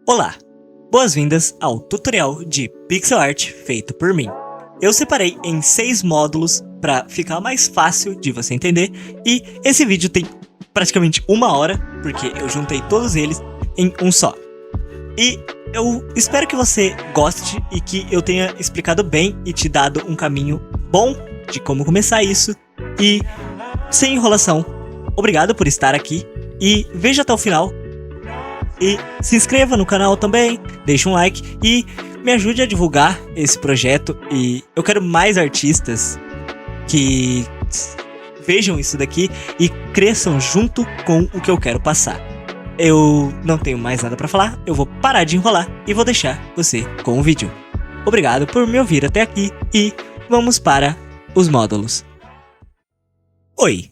Olá, boas-vindas ao tutorial de pixel art feito por mim. Eu separei em 6 módulos para ficar mais fácil de você entender e esse vídeo tem praticamente 1 hora, porque eu juntei todos eles em um só. E eu espero que você goste e que eu tenha explicado bem e te dado um caminho bom de como começar isso. E sem enrolação, obrigado por estar aqui e veja até o final. E se inscreva no canal também, deixe um like e me ajude a divulgar esse projeto. E eu quero mais artistas que vejam isso daqui e cresçam junto com o que eu quero passar. Eu não tenho mais nada pra falar, eu vou parar de enrolar e vou deixar você com o vídeo. Obrigado por me ouvir até aqui e vamos para os módulos. Oi,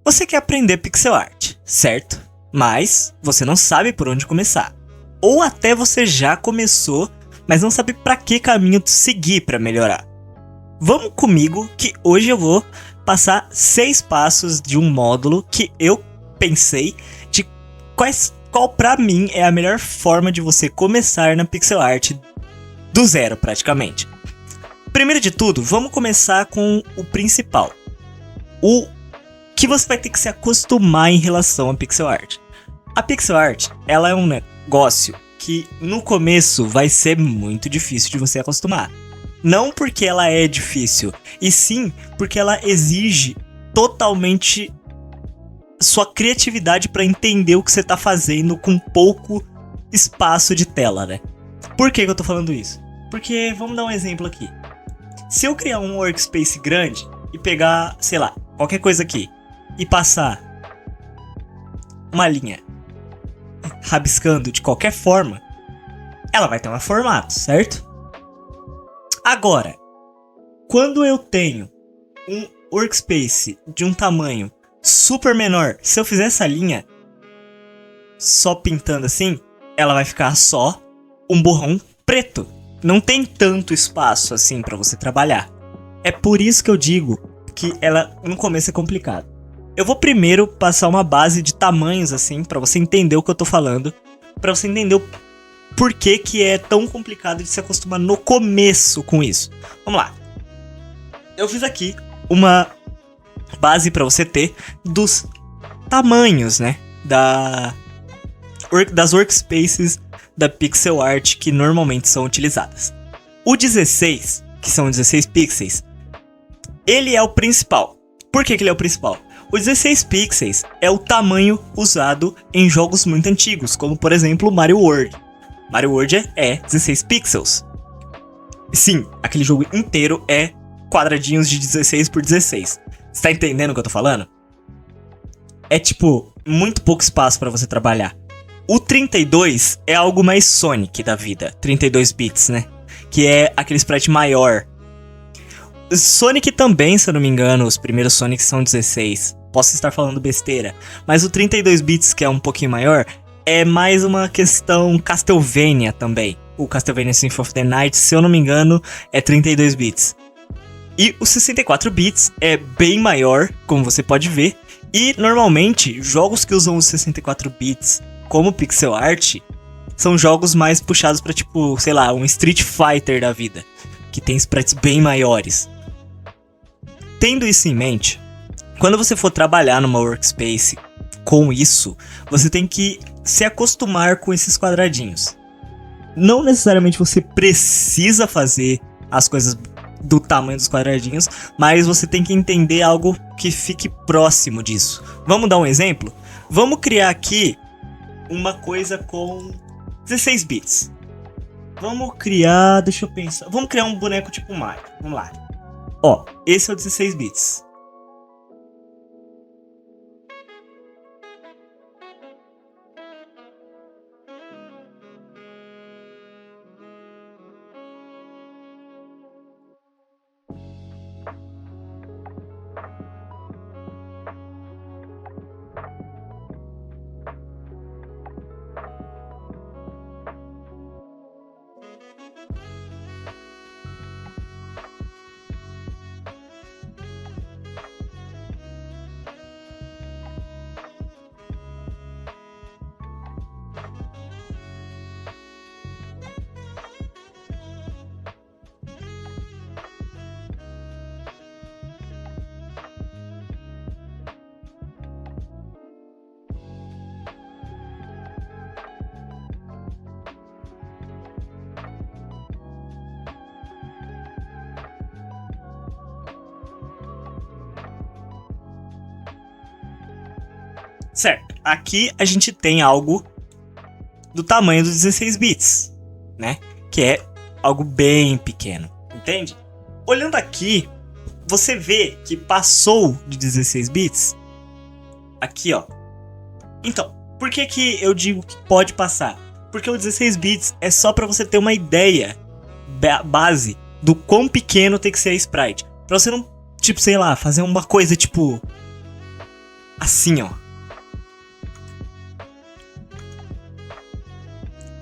você quer aprender pixel art, certo? Mas você não sabe por onde começar. Ou até você já começou, mas não sabe para que caminho seguir para melhorar. Vamos comigo que hoje eu vou passar 6 passos de um módulo que eu pensei de qual para mim é a melhor forma de você começar na pixel art do zero praticamente. Primeiro de tudo, vamos começar com o principal. O que você vai ter que se acostumar em relação a pixel art. A pixel art, ela é um negócio que no começo vai ser muito difícil de você acostumar. Não porque ela é difícil, e sim porque ela exige totalmente sua criatividade para entender o que você está fazendo com pouco espaço de tela, né? Por que eu tô falando isso? Porque, vamos dar um exemplo aqui. Se eu criar um workspace grande e pegar, sei lá, qualquer coisa aqui e passar uma linha rabiscando de qualquer forma, ela vai ter um formato, certo? Agora, quando eu tenho um workspace de um tamanho super menor, se eu fizer essa linha só pintando assim, ela vai ficar só um borrão preto. Não tem tanto espaço assim para você trabalhar. É por isso que eu digo que ela no começo é complicado. Eu vou primeiro passar uma base de tamanhos assim, pra você entender o que eu tô falando, pra você entender o porquê que é tão complicado de se acostumar no começo com isso. Vamos lá. Eu fiz aqui uma base pra você ter dos tamanhos, né, das workspaces da pixel art que normalmente são utilizadas. O 16, que são 16 pixels, ele é o principal. Por que ele é o principal? O 16 pixels é o tamanho usado em jogos muito antigos, como por exemplo Mario World. Mario World é 16 pixels. Sim, aquele jogo inteiro é quadradinhos de 16 por 16. Você tá entendendo o que eu tô falando? É tipo, muito pouco espaço pra você trabalhar. O 32 é algo mais Sonic da vida, 32 bits, né? Que é aquele sprite maior. Sonic também, se eu não me engano, os primeiros Sonic são 16. Posso estar falando besteira. Mas o 32 bits, que é um pouquinho maior, é mais uma questão Castlevania também. O Castlevania Symphony of the Night, se eu não me engano, é 32 bits. E o 64 bits é bem maior, como você pode ver. E, normalmente, jogos que usam os 64 bits como pixel art são jogos mais puxados pra, tipo, sei lá, um Street Fighter da vida, que tem sprites bem maiores. Tendo isso em mente, quando você for trabalhar numa workspace com isso, você tem que se acostumar com esses quadradinhos. Não necessariamente você precisa fazer as coisas do tamanho dos quadradinhos, mas você tem que entender algo que fique próximo disso. Vamos dar um exemplo? Vamos criar aqui uma coisa com 16 bits. Vamos criar, deixa eu pensar. Vamos criar um boneco tipo Mario. Vamos lá. Ó, esse é o 16 bits. Certo, aqui a gente tem algo do tamanho dos 16 bits, né? Que é algo bem pequeno, entende? Olhando aqui, você vê que passou de 16 bits. Aqui, ó. Então, por que que eu digo que pode passar? Porque o 16 bits é só pra você ter uma ideia base do quão pequeno tem que ser a sprite. Pra você não, tipo, sei lá, fazer uma coisa tipo assim, ó.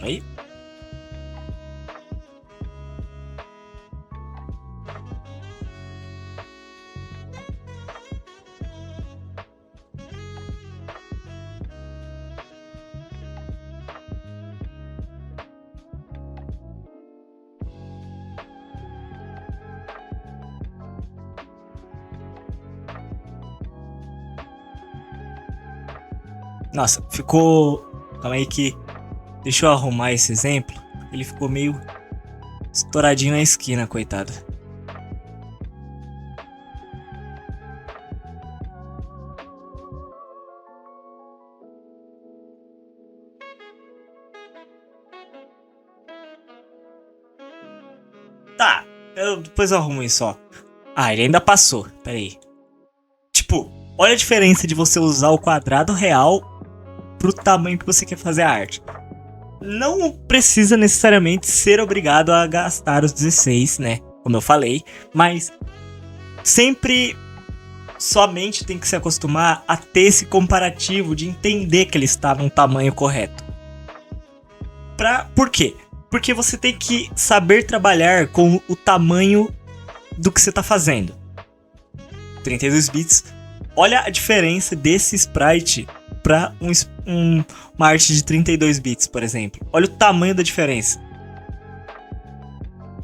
Aí. Nossa, ficou... Calma aí que... Deixa eu arrumar esse exemplo. Ele ficou meio estouradinho na esquina, coitado. Tá, depois eu arrumo isso, ó. Ah, ele ainda passou, pera aí. Tipo, olha a diferença de você usar o quadrado real pro tamanho que você quer fazer a arte. Não precisa necessariamente ser obrigado a gastar os 16, né? Como eu falei, mas sempre somente tem que se acostumar a ter esse comparativo de entender que ele está num tamanho correto. Por quê? Porque você tem que saber trabalhar com o tamanho do que você está fazendo. 32 bits. Olha a diferença desse sprite para uma arte de 32 bits, por exemplo. Olha o tamanho da diferença.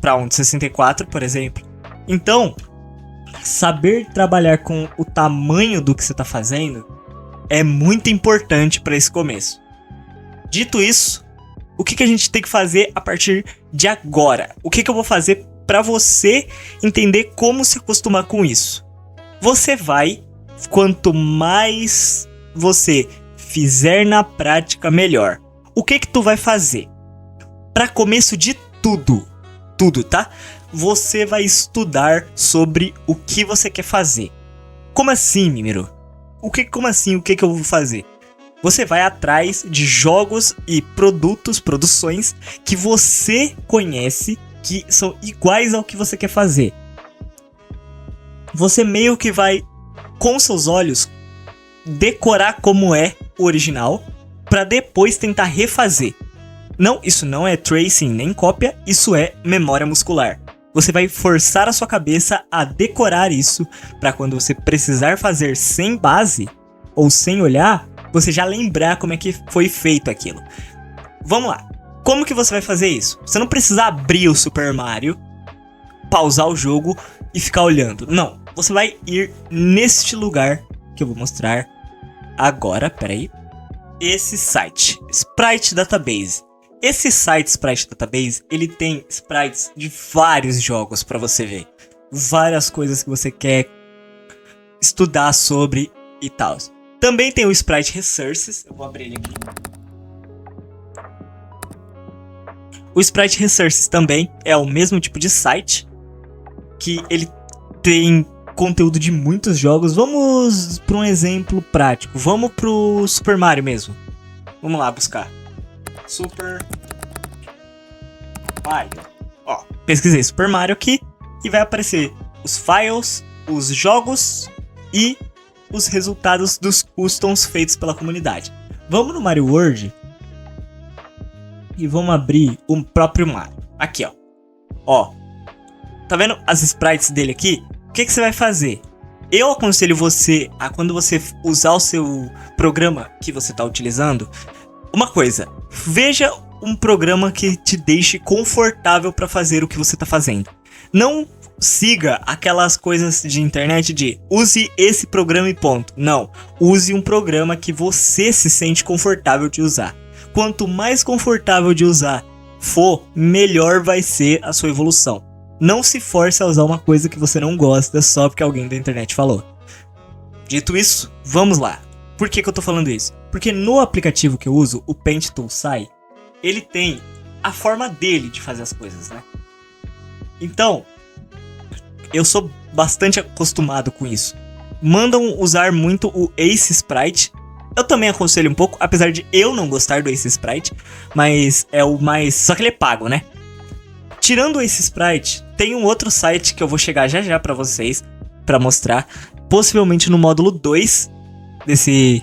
Para um de 64, por exemplo. Então, saber trabalhar com o tamanho do que você está fazendo é muito importante para esse começo. Dito isso, o que a gente tem que fazer a partir de agora? O que eu vou fazer para você entender como se acostumar com isso? Você vai, quanto mais você fizer na prática, melhor. O que tu vai fazer? Para começo de tudo, tá? Você vai estudar sobre o que você quer fazer. Como assim, Mimiro? Como assim? O que eu vou fazer? Você vai atrás de jogos e produções que você conhece, que são iguais ao que você quer fazer. Você meio que vai, com seus olhos, decorar como é o original, para depois tentar refazer. Não, isso não é tracing nem cópia, isso é memória muscular. Você vai forçar a sua cabeça a decorar isso, para quando você precisar fazer sem base, ou sem olhar, você já lembrar como é que foi feito aquilo. Vamos lá. Como que você vai fazer isso? Você não precisa abrir o Super Mario, pausar o jogo e ficar olhando. Não. Você vai ir neste lugar que eu vou mostrar agora. Peraí. Esse site, Sprite Database. Esse site Sprite Database, ele tem sprites de vários jogos para você ver. Várias coisas que você quer estudar sobre e tal. Também tem o Sprite Resources. Eu vou abrir ele aqui. O Sprite Resources também é o mesmo tipo de site, que ele tem conteúdo de muitos jogos. Vamos para um exemplo prático. Vamos pro Super Mario mesmo. Vamos lá buscar. Super Mario. Ó, pesquisei Super Mario aqui e vai aparecer os files, os jogos e os resultados dos customs feitos pela comunidade. Vamos no Mario World e vamos abrir o próprio Mario. Aqui, ó. Ó. Tá vendo as sprites dele aqui? O que você vai fazer? Eu aconselho você a, quando você usar o seu programa que você está utilizando, uma coisa, veja um programa que te deixe confortável para fazer o que você está fazendo. Não siga aquelas coisas de internet de use esse programa e ponto. Não, use um programa que você se sente confortável de usar. Quanto mais confortável de usar for, melhor vai ser a sua evolução. Não se force a usar uma coisa que você não gosta só porque alguém da internet falou. Dito isso, vamos lá. Por que eu tô falando isso? Porque no aplicativo que eu uso, o Paint Tool Sai, ele tem a forma dele de fazer as coisas, né? Então, eu sou bastante acostumado com isso. Mandam usar muito o Ace Sprite. Eu também aconselho um pouco, apesar de eu não gostar do Ace Sprite, mas é o mais... Só que ele é pago, né? Tirando o Ace Sprite, tem um outro site que eu vou chegar já já pra vocês, pra mostrar. Possivelmente no módulo 2 desse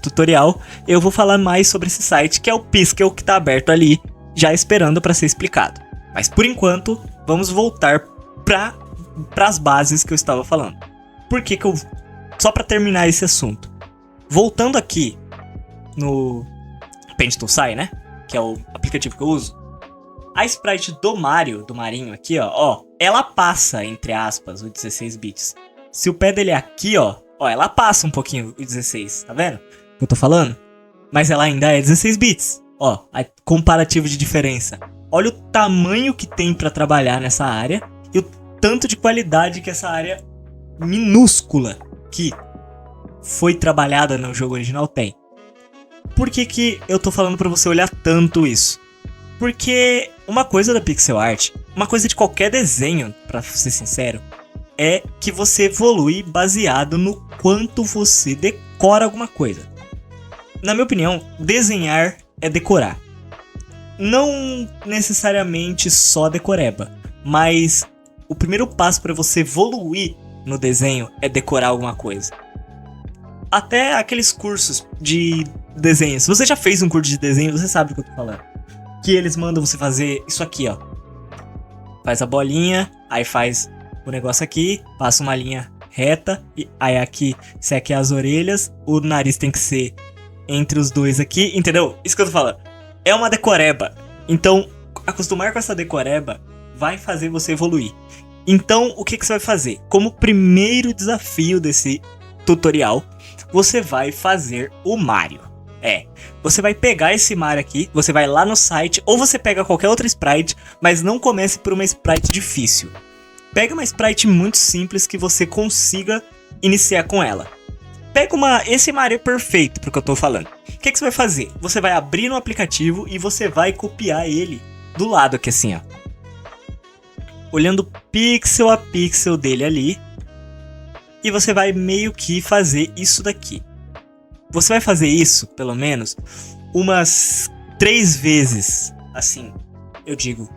tutorial, eu vou falar mais sobre esse site, que é o Piskel, que tá aberto ali, já esperando pra ser explicado. Mas por enquanto, vamos voltar pras bases que eu estava falando. Por que eu... Só pra terminar esse assunto. Voltando aqui no Paint Tool Sai, né? Que é o aplicativo que eu uso. A sprite do Mario, do Marinho aqui, ó, ela passa, entre aspas, o 16 bits. Se o pé dele é aqui, ó, ela passa um pouquinho o 16, tá vendo o que eu tô falando? Mas ela ainda é 16 bits, ó, a comparativo de diferença. Olha o tamanho que tem pra trabalhar nessa área e o tanto de qualidade que essa área minúscula que foi trabalhada no jogo original tem. Por que eu tô falando pra você olhar tanto isso? Porque uma coisa da pixel art, uma coisa de qualquer desenho, pra ser sincero, é que você evolui baseado no quanto você decora alguma coisa. Na minha opinião, desenhar é decorar. Não necessariamente só decoreba, mas o primeiro passo para você evoluir no desenho é decorar alguma coisa. Até aqueles cursos de desenho. Se você já fez um curso de desenho, você sabe do que eu tô falando. Que eles mandam você fazer isso aqui, ó. Faz a bolinha, aí faz o negócio aqui, passa uma linha reta, e aí aqui, se aqui é as orelhas, o nariz tem que ser entre os dois aqui, entendeu? Isso que eu tô falando. É uma decoreba. Então, acostumar com essa decoreba vai fazer você evoluir. Então, o que você vai fazer? Como primeiro desafio desse tutorial, você vai fazer o Mario. Você vai pegar esse Mario aqui, você vai lá no site, ou você pega qualquer outra sprite, mas não comece por uma sprite difícil. Pega uma sprite muito simples que você consiga iniciar com ela. Pega esse Mario é perfeito pro que eu tô falando. O que você vai fazer? Você vai abrir no aplicativo e você vai copiar ele do lado aqui assim, ó. Olhando pixel a pixel dele ali. E você vai meio que fazer isso daqui. Você vai fazer isso, pelo menos, umas 3 vezes, assim, eu digo.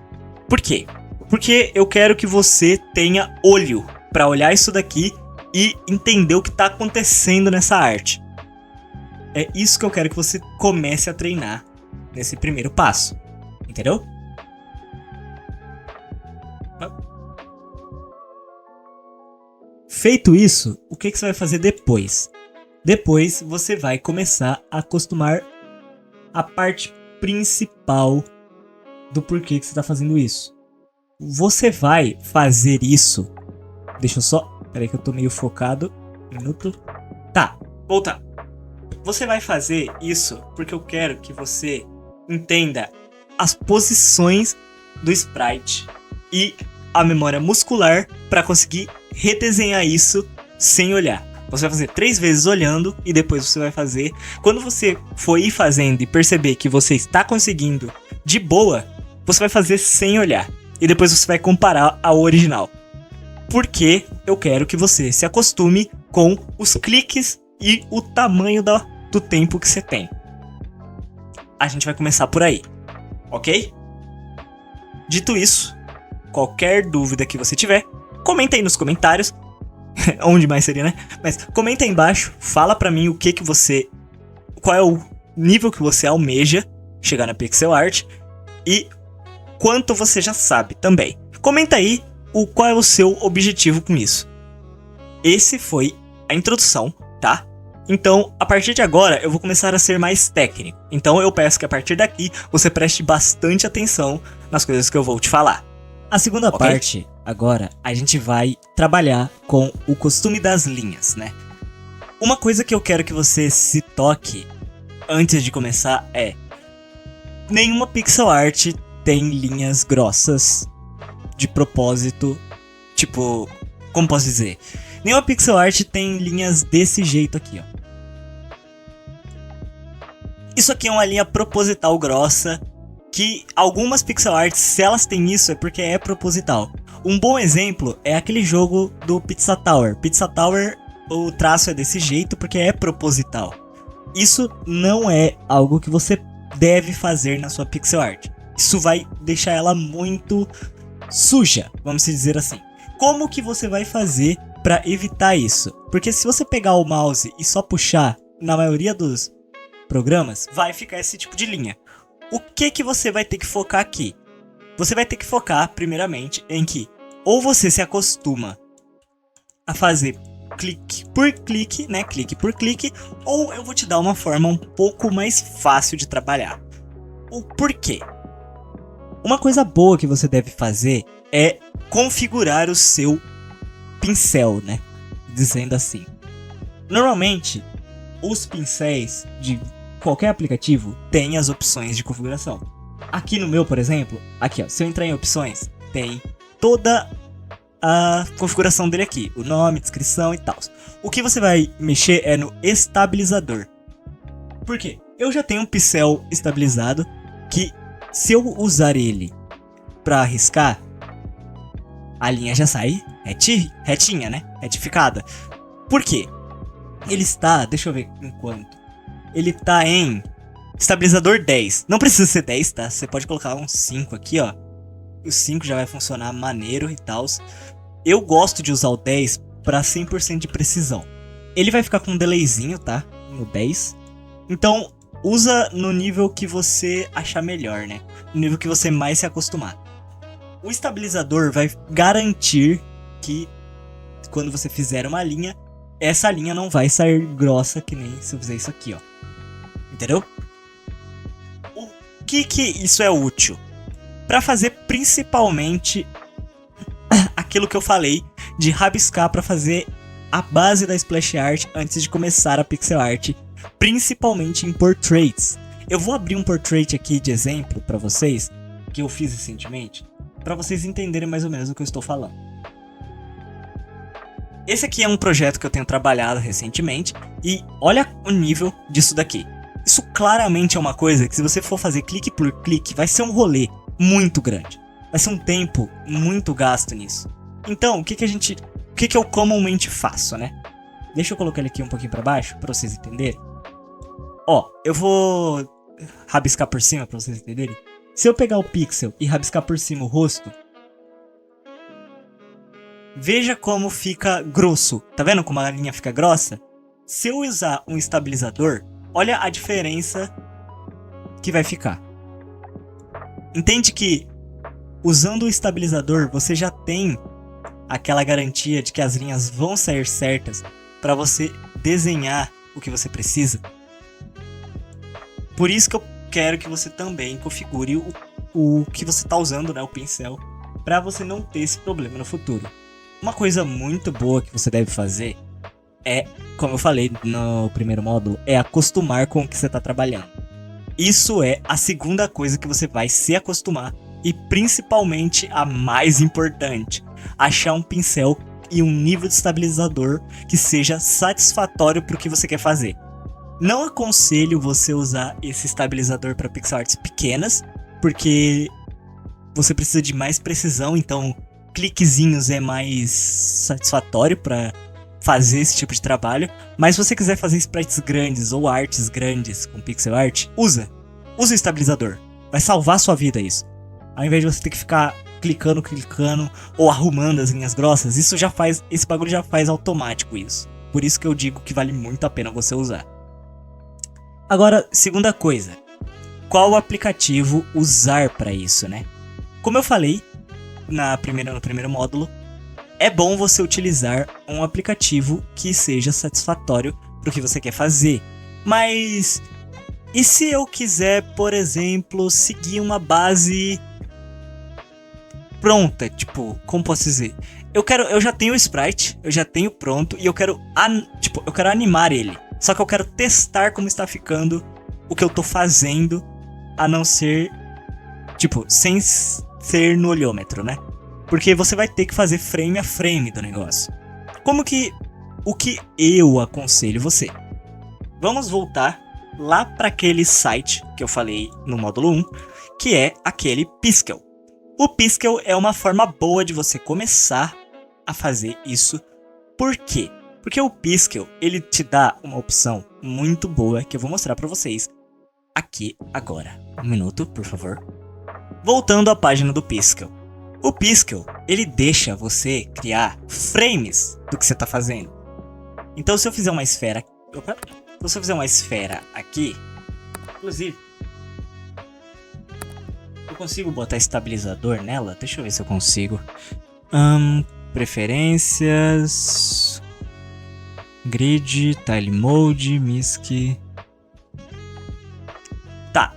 Por quê? Porque eu quero que você tenha olho pra olhar isso daqui e entender o que tá acontecendo nessa arte. É isso que eu quero que você comece a treinar nesse primeiro passo, entendeu? Feito isso, o que você vai fazer depois? Depois você vai começar a acostumar a parte principal do porquê que você está fazendo isso. Você vai fazer isso... Deixa eu só... Peraí que eu tô meio focado. Um minuto. Tá, voltar. Você vai fazer isso porque eu quero que você entenda as posições do sprite e a memória muscular para conseguir redesenhar isso sem olhar. Você vai fazer 3 vezes olhando e depois você vai fazer. Quando você for ir fazendo e perceber que você está conseguindo de boa, você vai fazer sem olhar. E depois você vai comparar ao original. Porque eu quero que você se acostume com os cliques e o tamanho do tempo que você tem. A gente vai começar por aí, ok? Dito isso, qualquer dúvida que você tiver, comenta aí nos comentários. Onde mais seria, né? Mas comenta aí embaixo, fala pra mim qual é o nível que você almeja chegar na pixel art e quanto você já sabe também. Comenta aí qual é o seu objetivo com isso. Esse foi a introdução, tá? Então, a partir de agora, eu vou começar a ser mais técnico. Então, eu peço que a partir daqui, você preste bastante atenção nas coisas que eu vou te falar. A segunda parte, agora, a gente vai trabalhar com o costume das linhas, né? Uma coisa que eu quero que você se toque antes de começar é... Nenhuma pixel art tem linhas grossas de propósito, tipo... Como posso dizer? Nenhuma pixel art tem linhas desse jeito aqui, ó. Isso aqui é uma linha proposital grossa, que algumas pixel arts, se elas têm isso, é porque é proposital. Um bom exemplo é aquele jogo do Pizza Tower. Pizza Tower, o traço é desse jeito porque é proposital. Isso não é algo que você deve fazer na sua pixel art. Isso vai deixar ela muito suja, vamos dizer assim. Como que você vai fazer para evitar isso? Porque se você pegar o mouse e só puxar, na maioria dos programas, vai ficar esse tipo de linha. O que você vai ter que focar aqui? Você vai ter que focar, primeiramente, em que ou você se acostuma a fazer clique por clique, né? Clique por clique, ou eu vou te dar uma forma um pouco mais fácil de trabalhar. O porquê? Uma coisa boa que você deve fazer é configurar o seu pincel, né? Dizendo assim. Normalmente, os pincéis de qualquer aplicativo têm as opções de configuração. Aqui no meu, por exemplo, aqui ó, se eu entrar em opções, tem toda a configuração dele aqui, o nome, descrição e tal. O que você vai mexer é no estabilizador. Por quê? Eu já tenho um pincel estabilizado que, se eu usar ele para riscar, a linha já sai retinha, né? Retificada. Por quê? Ele está, deixa eu ver enquanto. Ele tá em estabilizador 10. Não precisa ser 10, tá? Você pode colocar um 5 aqui, ó. O 5 já vai funcionar maneiro e tal. Eu gosto de usar o 10 para 100% de precisão. Ele vai ficar com um delayzinho, tá? No 10. Então, usa no nível que você achar melhor, né? No nível que você mais se acostumar. O estabilizador vai garantir que quando você fizer uma linha, essa linha não vai sair grossa que nem se eu fizer isso aqui, ó. Entendeu? O que isso é útil? Para fazer principalmente aquilo que eu falei de rabiscar para fazer a base da splash art antes de começar a pixel art, principalmente em portraits. Eu vou abrir um portrait aqui de exemplo para vocês, que eu fiz recentemente, para vocês entenderem mais ou menos o que eu estou falando. Esse aqui é um projeto que eu tenho trabalhado recentemente e olha o nível disso daqui. Isso claramente é uma coisa que, se você for fazer clique por clique, vai ser um rolê muito grande. Vai ser um tempo muito gasto nisso. Então, o que eu comumente faço, né? Deixa eu colocar ele aqui um pouquinho para baixo para vocês entenderem. Ó, eu vou rabiscar por cima para vocês entenderem. Se eu pegar o pixel e rabiscar por cima o rosto, veja como fica grosso. Tá vendo como a linha fica grossa? Se eu usar um estabilizador, olha a diferença que vai ficar. Entende que usando o estabilizador você já tem aquela garantia de que as linhas vão sair certas para você desenhar o que você precisa? Por isso que eu quero que você também configure o que você está usando, né, o pincel, para você não ter esse problema no futuro. Uma coisa muito boa que você deve fazer é, como eu falei no primeiro módulo, é acostumar com o que você está trabalhando. Isso é a segunda coisa que você vai se acostumar e principalmente a mais importante, achar um pincel e um nível de estabilizador que seja satisfatório para o que você quer fazer. Não aconselho você usar esse estabilizador para pixel arts pequenas, porque você precisa de mais precisão, então cliquezinhos é mais satisfatório para fazer esse tipo de trabalho. Mas se você quiser fazer sprites grandes ou artes grandes com pixel art, usa o estabilizador. Vai salvar sua vida isso. Ao invés de você ter que ficar clicando ou arrumando as linhas grossas, esse bagulho já faz automático isso. Por isso que eu digo que vale muito a pena você usar. Agora, segunda coisa, qual aplicativo usar para isso, né? Como eu falei no primeiro módulo, é bom você utilizar um aplicativo que seja satisfatório para o que você quer fazer. Mas e se eu quiser, por exemplo, seguir uma base pronta, tipo, como posso dizer? Eu já tenho o sprite, eu já tenho pronto e eu quero animar ele. Só que eu quero testar como está ficando o que eu tô fazendo, a não ser, tipo, sem ser no olhômetro, né? Porque você vai ter que fazer frame a frame do negócio. O que eu aconselho você? Vamos voltar lá para aquele site que eu falei no módulo 1, que é aquele Piskel. O Piskel é uma forma boa de você começar a fazer isso. Por quê? Porque o Piskel, ele te dá uma opção muito boa que eu vou mostrar para vocês aqui agora. Um minuto, por favor. Voltando à página do Piskel. O Piskel, ele deixa você criar frames do que você está fazendo. Então, se eu fizer uma esfera... Opa! Se eu fizer uma esfera aqui... Inclusive... eu consigo botar estabilizador nela? Deixa eu ver se eu consigo. Preferências... Grid, Tile Mode, MISC... Tá,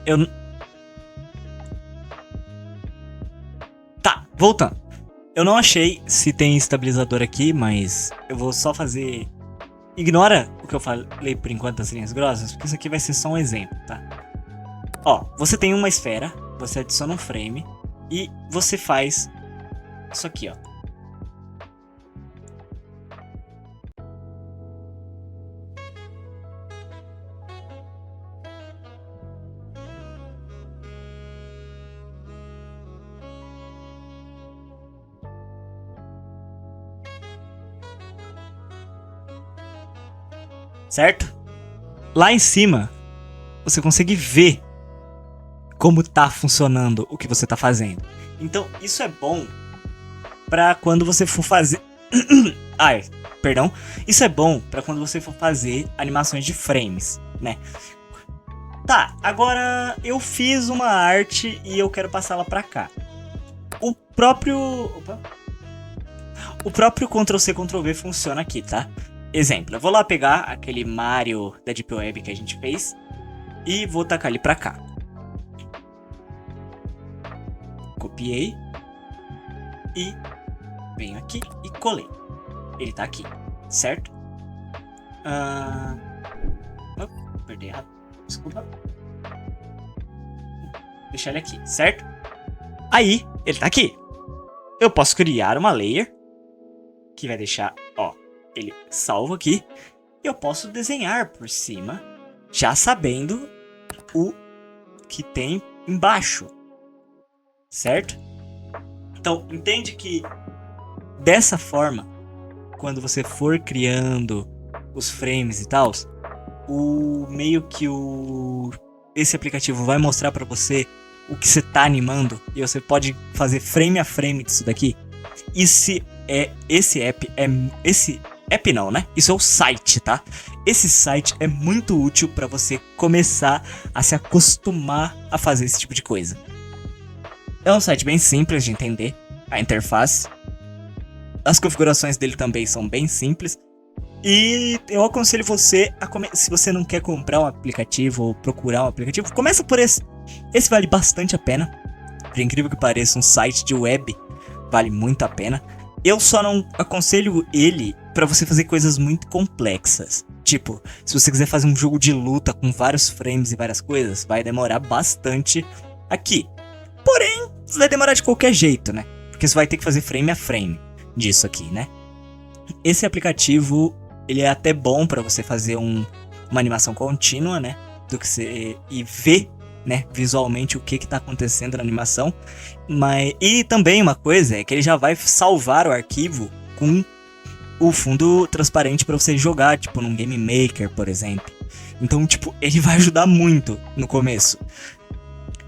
Tá, voltando. Eu não achei se tem estabilizador aqui, mas eu vou só fazer... Ignora o que eu falei por enquanto das linhas grossas, porque isso aqui vai ser só um exemplo, tá? Ó, você tem uma esfera, você adiciona um frame e você faz isso aqui, ó. Certo? Lá em cima, você consegue ver como tá funcionando o que você tá fazendo. Então, isso é bom pra quando você for fazer... Ai, perdão. Isso é bom pra quando você for fazer animações de frames, né? Tá, agora eu fiz uma arte e eu quero passá-la pra cá. O próprio Ctrl+C, Ctrl+V funciona aqui, tá? Exemplo, eu vou lá pegar aquele Mario da Deep Web que a gente fez e vou tacar ele pra cá. Copiei e venho aqui e colei. Ele tá aqui, certo? Perdi errado, desculpa. Deixar ele aqui, certo? Aí, ele tá aqui. Eu posso criar uma layer que vai deixar, ó, ele salvo aqui. E eu posso desenhar por cima, já sabendo o que tem embaixo. Certo? Então, entende que dessa forma, quando você for criando os frames e tal, esse aplicativo vai mostrar para você o que você tá animando e você pode fazer frame a frame disso daqui. Esse app não, né? Isso é o site, tá? Esse site é muito útil para você começar a se acostumar a fazer esse tipo de coisa. É um site bem simples de entender, a interface. As configurações dele também são bem simples. E eu aconselho você se você não quer comprar um aplicativo ou procurar um aplicativo, começa por esse. Esse vale bastante a pena. Por incrível que pareça, um site de web vale muito a pena. Eu só não aconselho ele pra você fazer coisas muito complexas. Tipo, se você quiser fazer um jogo de luta com vários frames e várias coisas, vai demorar bastante aqui. Porém, vai demorar de qualquer jeito, né? Porque você vai ter que fazer frame a frame disso aqui, né? Esse aplicativo, ele é até bom pra você fazer uma animação contínua, né? E ver, né, visualmente o que tá acontecendo na animação. E também uma coisa é que ele já vai salvar o arquivo com o fundo transparente para você jogar, tipo num Game Maker, por exemplo. Então, tipo, ele vai ajudar muito no começo.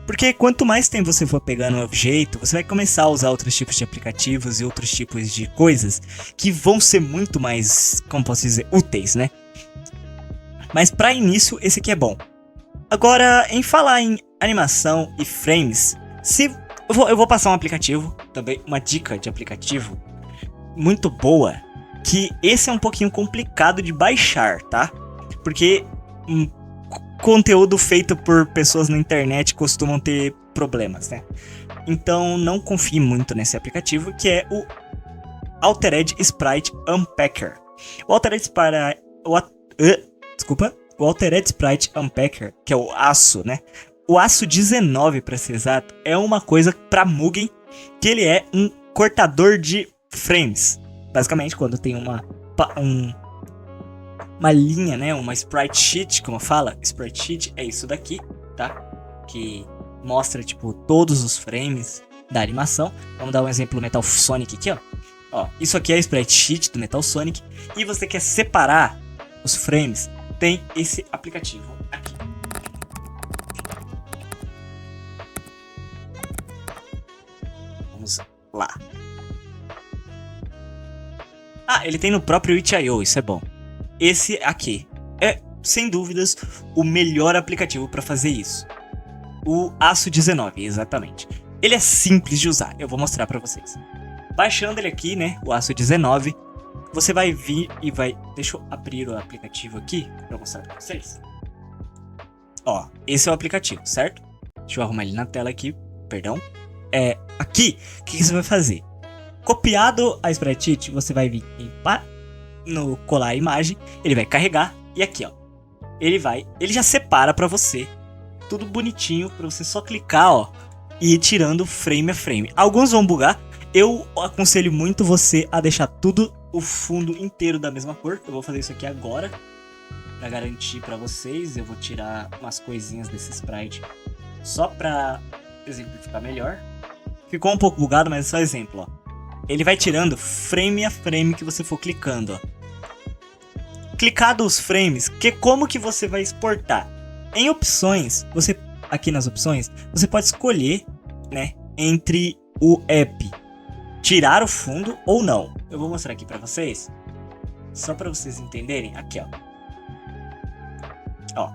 Porque quanto mais tempo você for pegando o jeito, você vai começar a usar outros tipos de aplicativos e outros tipos de coisas que vão ser muito mais, como posso dizer, úteis, né? Mas para início, esse aqui é bom. Agora, em falar em animação e frames, eu vou passar um aplicativo, também uma dica de aplicativo muito boa, que esse é um pouquinho complicado de baixar, tá? Porque conteúdo feito por pessoas na internet costumam ter problemas, né? Então não confie muito nesse aplicativo, que é o Altered Sprite Unpacker. O Altered Sprite Unpacker, que é o ASO, né? O ASO 19, para ser exato, é uma coisa para Mugen, que ele é um cortador de frames. Basicamente, quando tem uma linha, né? Uma sprite sheet, como fala. Sprite sheet é isso daqui, tá? Que mostra, tipo, todos os frames da animação. Vamos dar um exemplo do Metal Sonic aqui, ó. Ó, isso aqui é a sprite sheet do Metal Sonic. E você quer separar os frames, tem esse aplicativo aqui. Vamos lá. Ah, ele tem no próprio itch.io, isso é bom. Esse aqui é, sem dúvidas, o melhor aplicativo para fazer isso. O ASO 19, exatamente. Ele é simples de usar, eu vou mostrar para vocês. Baixando ele aqui, né, o ASO 19, você vai vir e vai... Deixa eu abrir o aplicativo aqui para mostrar para vocês. Ó, esse é o aplicativo, certo? Deixa eu arrumar ele na tela aqui, perdão. Aqui, o que você vai fazer? Copiado a sprite sheet, você vai vir no colar a imagem, ele vai carregar e aqui, ó, ele já separa pra você tudo bonitinho pra você só clicar, ó, e ir tirando frame a frame. Alguns vão bugar, eu aconselho muito você a deixar tudo o fundo inteiro da mesma cor. Eu vou fazer isso aqui agora pra garantir pra vocês. Eu vou tirar umas coisinhas desse sprite só pra exemplificar melhor. Ficou um pouco bugado, mas é só exemplo, ó. Ele vai tirando frame a frame que você for clicando, ó. Clicado os frames, como que você vai exportar? Em opções, aqui nas opções, você pode escolher, né, entre o app tirar o fundo ou não. Eu vou mostrar aqui pra vocês, só pra vocês entenderem. Aqui, ó. Ó,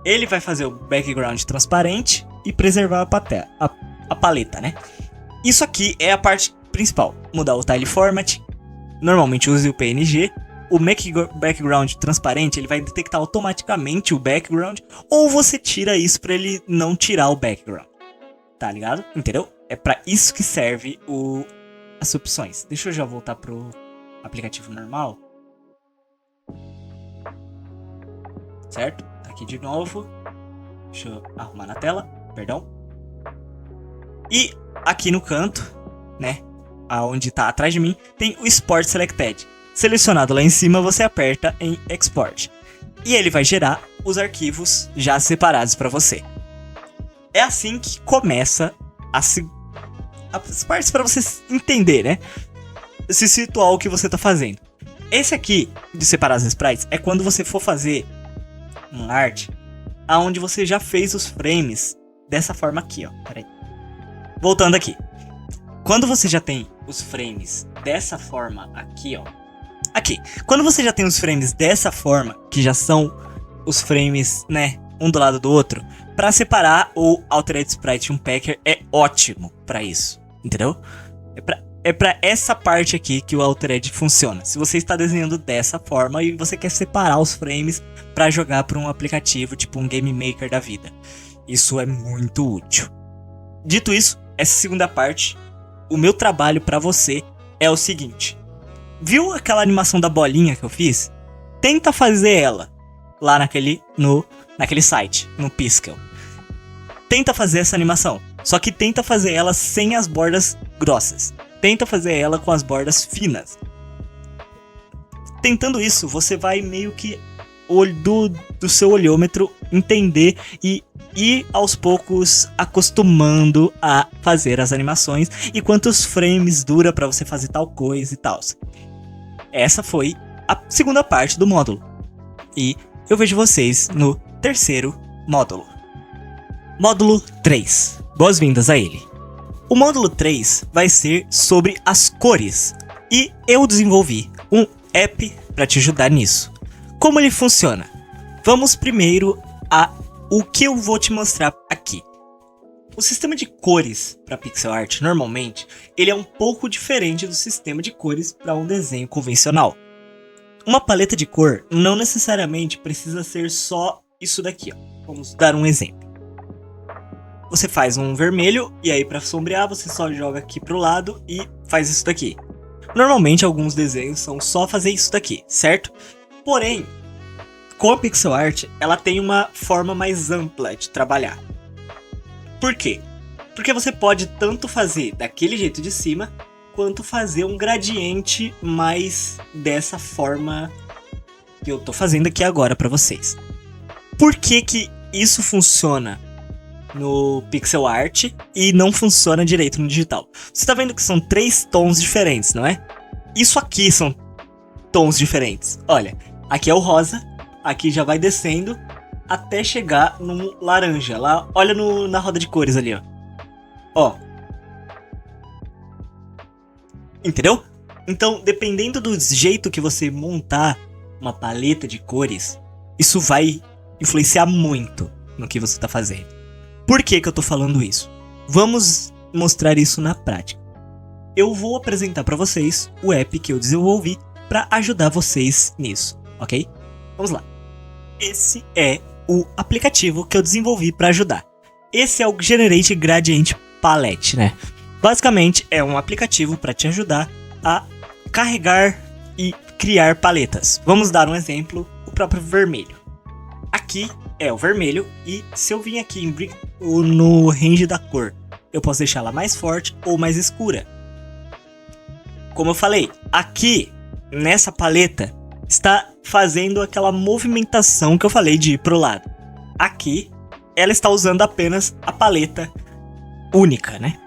ele vai fazer o background transparente e preservar a paleta, né? Isso aqui é a parte principal. Mudar o tile format. Normalmente use o PNG. O background transparente, ele vai detectar automaticamente o background, ou você tira isso para ele não tirar o background. Tá ligado? Entendeu? É para isso que serve as opções. Deixa eu já voltar pro aplicativo normal. Certo? Aqui de novo. Deixa eu arrumar na tela, perdão. E aqui no canto, né, aonde tá atrás de mim, tem o Export Selected. Selecionado lá em cima, você aperta em Export. E ele vai gerar os arquivos já separados para você. É assim que começa as partes para você entender, né? Se situar o que você tá fazendo. Esse aqui, de separar as sprites, é quando você for fazer uma arte aonde você já fez os frames dessa forma aqui, ó. Peraí. Voltando aqui. Quando você já tem os frames dessa forma aqui, ó. Aqui. Quando você já tem os frames dessa forma, que já são os frames, né, um do lado do outro, para separar o Altered Sprite Unpacker é ótimo para isso, entendeu? É pra essa parte aqui que o Altered funciona. Se você está desenhando dessa forma e você quer separar os frames para jogar para um aplicativo, tipo um Game Maker da vida. Isso é muito útil. Dito isso, essa segunda parte, o meu trabalho para você é o seguinte. Viu aquela animação da bolinha que eu fiz? Tenta fazer ela lá naquele site, no Piskel. Tenta fazer essa animação. Só que tenta fazer ela sem as bordas grossas. Tenta fazer ela com as bordas finas. Tentando isso, você vai meio que do seu olhômetro entender e ir aos poucos acostumando a fazer as animações e quantos frames dura para você fazer tal coisa e tal. Essa foi a segunda parte do módulo. E eu vejo vocês no terceiro módulo. Módulo 3. Boas-vindas a ele. O módulo 3 vai ser sobre as cores. E eu desenvolvi um app para te ajudar nisso. Como ele funciona? Vamos primeiro a o que eu vou te mostrar aqui. O sistema de cores para pixel art, normalmente, ele é um pouco diferente do sistema de cores para um desenho convencional. Uma paleta de cor não necessariamente precisa ser só isso daqui, ó. Vamos dar um exemplo. Você faz um vermelho e aí para sombrear você só joga aqui pro lado e faz isso daqui. Normalmente alguns desenhos são só fazer isso daqui, certo? Porém, com a pixel art, ela tem uma forma mais ampla de trabalhar. Por quê? Porque você pode tanto fazer daquele jeito de cima, quanto fazer um gradiente mais dessa forma que eu tô fazendo aqui agora pra vocês. Por que que isso funciona no pixel art e não funciona direito no digital? Você tá vendo que são 3 tons diferentes, não é? Isso aqui são tons diferentes. Olha, aqui é o rosa, aqui já vai descendo até chegar no laranja. Lá, olha na roda de cores ali, ó. Ó. Entendeu? Então, dependendo do jeito que você montar uma paleta de cores, isso vai influenciar muito no que você está fazendo. Por que que eu tô falando isso? Vamos mostrar isso na prática. Eu vou apresentar para vocês o app que eu desenvolvi para ajudar vocês nisso, ok? Vamos lá. Esse é o aplicativo que eu desenvolvi para ajudar. Esse é o Generate Gradient Palette, né? Basicamente é um aplicativo para te ajudar a carregar e criar paletas. Vamos dar um exemplo, o próprio vermelho. Aqui é o vermelho e se eu vim aqui no range da cor, eu posso deixar ela mais forte ou mais escura. Como eu falei, aqui nessa paleta está fazendo aquela movimentação que eu falei de ir pro lado. Aqui ela está usando apenas a paleta única, né?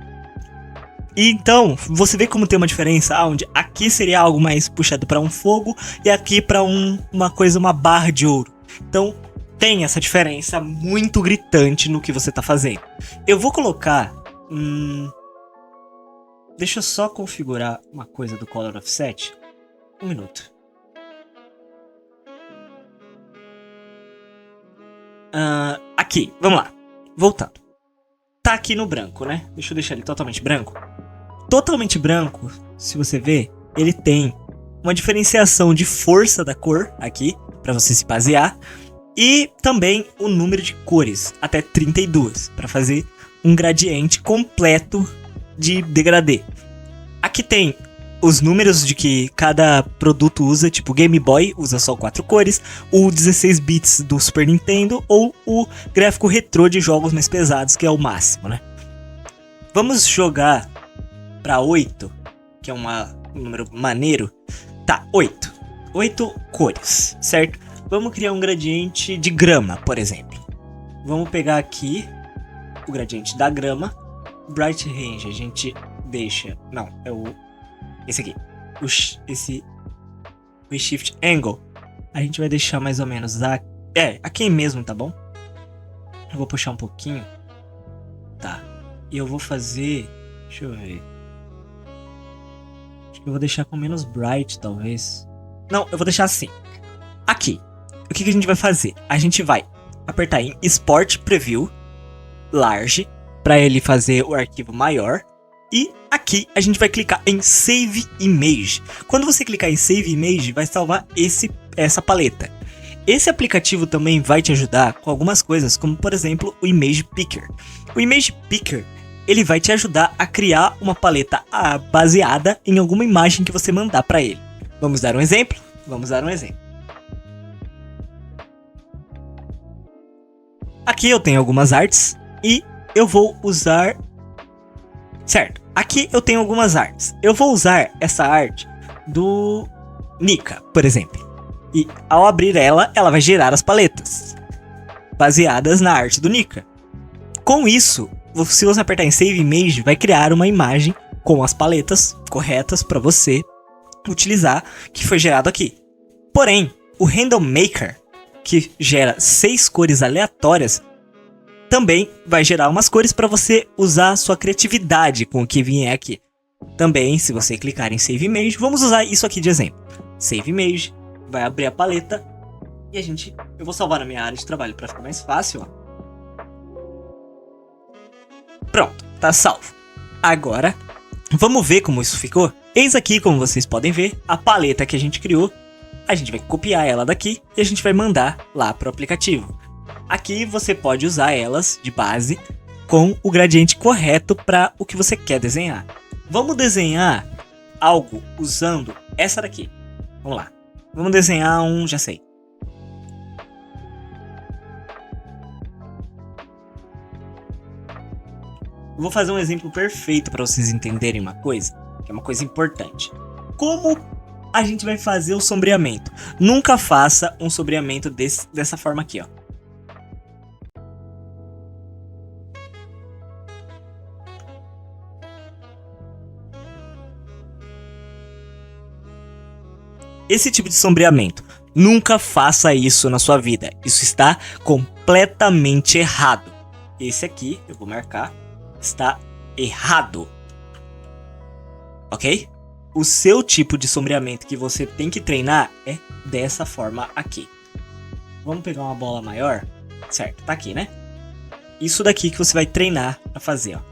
E então, você vê como tem uma diferença, onde aqui seria algo mais puxado para um fogo e aqui para uma barra de ouro. Então, tem essa diferença muito gritante no que você tá fazendo. Eu vou colocar... Deixa eu só configurar uma coisa do Color Offset. Um minuto. Aqui, vamos lá. Voltando. Tá aqui no branco, né? Deixa eu deixar ele totalmente branco. Totalmente branco, se você ver, ele tem uma diferenciação de força da cor aqui, para você se basear. E também o número de cores, até 32, para fazer um gradiente completo de degradê. Aqui tem os números de que cada produto usa, tipo Game Boy usa só 4 cores, o 16 bits do Super Nintendo ou o gráfico retrô de jogos mais pesados, que é o máximo, né? Vamos jogar para 8, que é um número maneiro. Tá, 8. 8 cores, certo? Vamos criar um gradiente de grama, por exemplo. Vamos pegar aqui o gradiente da grama. Bright Range a gente deixa... Não, é esse aqui. O Shift Angle a gente vai deixar mais ou menos aqui mesmo, tá bom? Eu vou puxar um pouquinho. Tá. E eu vou fazer... Deixa eu ver. Acho que eu vou deixar com menos bright, talvez. Não, eu vou deixar assim. Aqui. O que a gente vai fazer? A gente vai apertar em Export Preview Large para ele fazer o arquivo maior. E aqui a gente vai clicar em Save Image. Quando você clicar em Save Image, vai salvar essa paleta. Esse aplicativo também vai te ajudar com algumas coisas, como por exemplo o Image Picker. O Image Picker, ele vai te ajudar a criar uma paleta baseada em alguma imagem que você mandar para ele. Vamos dar um exemplo? Vamos dar um exemplo. Aqui eu tenho algumas artes e eu vou usar... Certo, aqui eu tenho algumas artes. Eu vou usar essa arte do Nika, por exemplo. E ao abrir ela vai gerar as paletas baseadas na arte do Nika. Com isso, se você apertar em Save Image, vai criar uma imagem com as paletas corretas para você utilizar, que foi gerado aqui. Porém, o Random Maker, que gera 6 cores aleatórias, também vai gerar umas cores para você usar a sua criatividade com o que vier aqui. Também, se você clicar em Save Image, vamos usar isso aqui de exemplo. Save Image, vai abrir a paleta e eu vou salvar na minha área de trabalho para ficar mais fácil, ó. Pronto, tá salvo. Agora, vamos ver como isso ficou? Eis aqui, como vocês podem ver, a paleta que a gente criou. A gente vai copiar ela daqui e a gente vai mandar lá pro aplicativo. Aqui você pode usar elas de base com o gradiente correto para o que você quer desenhar. Vamos desenhar algo usando essa daqui. Vamos lá. Vamos desenhar já sei. Eu vou fazer um exemplo perfeito para vocês entenderem uma coisa, que é uma coisa importante. Como a gente vai fazer o sombreamento. Nunca faça um sombreamento dessa forma aqui, ó. Esse tipo de sombreamento, nunca faça isso na sua vida. Isso está completamente errado. Esse aqui, eu vou marcar, está errado. Ok? O seu tipo de sombreamento que você tem que treinar é dessa forma aqui. Vamos pegar uma bola maior? Certo, tá aqui, né? Isso daqui que você vai treinar pra fazer, ó.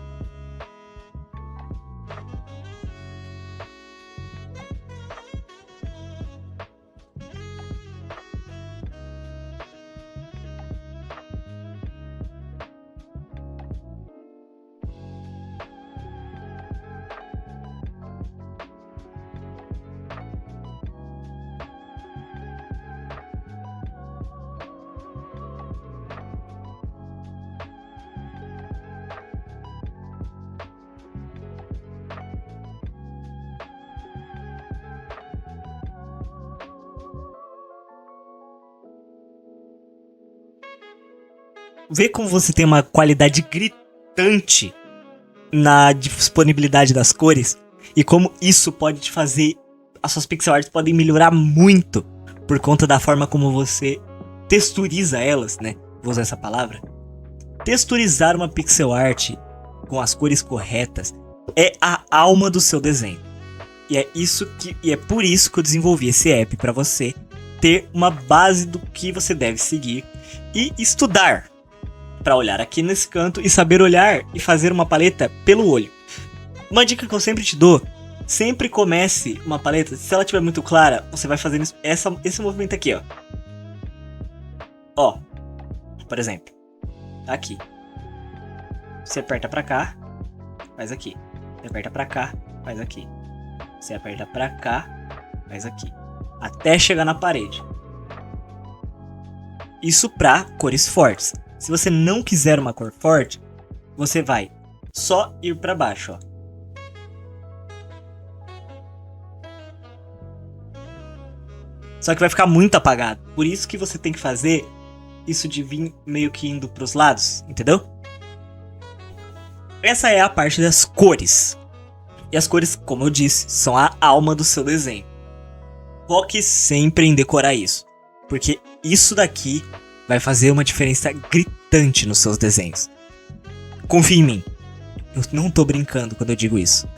Vê como você tem uma qualidade gritante na disponibilidade das cores e como isso pode te fazer, as suas pixel arts podem melhorar muito por conta da forma como você texturiza elas, né? Vou usar essa palavra. Texturizar uma pixel art com as cores corretas é a alma do seu desenho. E é por isso que eu desenvolvi esse app para você ter uma base do que você deve seguir e estudar. Para olhar aqui nesse canto e saber olhar e fazer uma paleta pelo olho. Uma dica que eu sempre te dou, sempre comece uma paleta, se ela estiver muito clara, você vai fazendo esse movimento aqui, ó. Ó, por exemplo, tá aqui. Você aperta pra cá, faz aqui. Você aperta pra cá, faz aqui. Você aperta pra cá, faz aqui. Até chegar na parede. Isso pra cores fortes. Se você não quiser uma cor forte, você vai só ir para baixo, ó. Só que vai ficar muito apagado. Por isso que você tem que fazer isso de vir meio que indo para os lados, entendeu? Essa é a parte das cores. E as cores, como eu disse, são a alma do seu desenho. Foque sempre em decorar isso, porque isso daqui vai fazer uma diferença gritante nos seus desenhos. Confie em mim. Eu não tô brincando quando eu digo isso.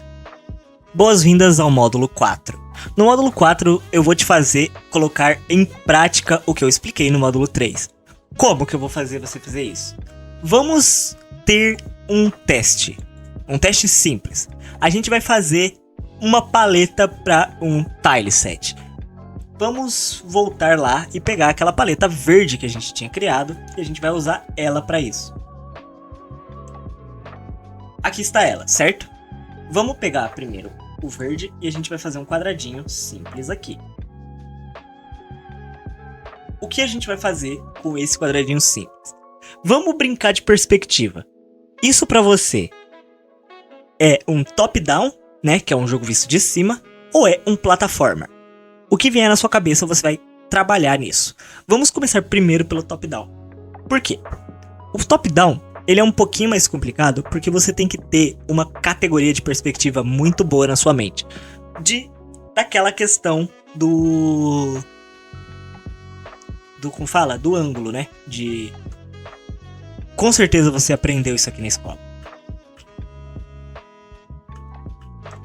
Boas-vindas ao módulo 4. No módulo 4 eu vou te fazer colocar em prática o que eu expliquei no módulo 3. Como que eu vou fazer você fazer isso? Vamos ter um teste. Um teste simples. A gente vai fazer uma paleta para um tile set. Vamos voltar lá e pegar aquela paleta verde que a gente tinha criado e a gente vai usar ela para isso. Aqui está ela, certo? Vamos pegar primeiro o verde e a gente vai fazer um quadradinho simples aqui. O que a gente vai fazer com esse quadradinho simples? Vamos brincar de perspectiva. Isso para você é um top-down, né, que é um jogo visto de cima, ou é um plataforma? O que vier na sua cabeça, você vai trabalhar nisso. Vamos começar primeiro pelo top-down. Por quê? O top-down, ele é um pouquinho mais complicado porque você tem que ter uma categoria de perspectiva muito boa na sua mente. Daquela questão como fala? Do ângulo, né? Com certeza você aprendeu isso aqui na escola.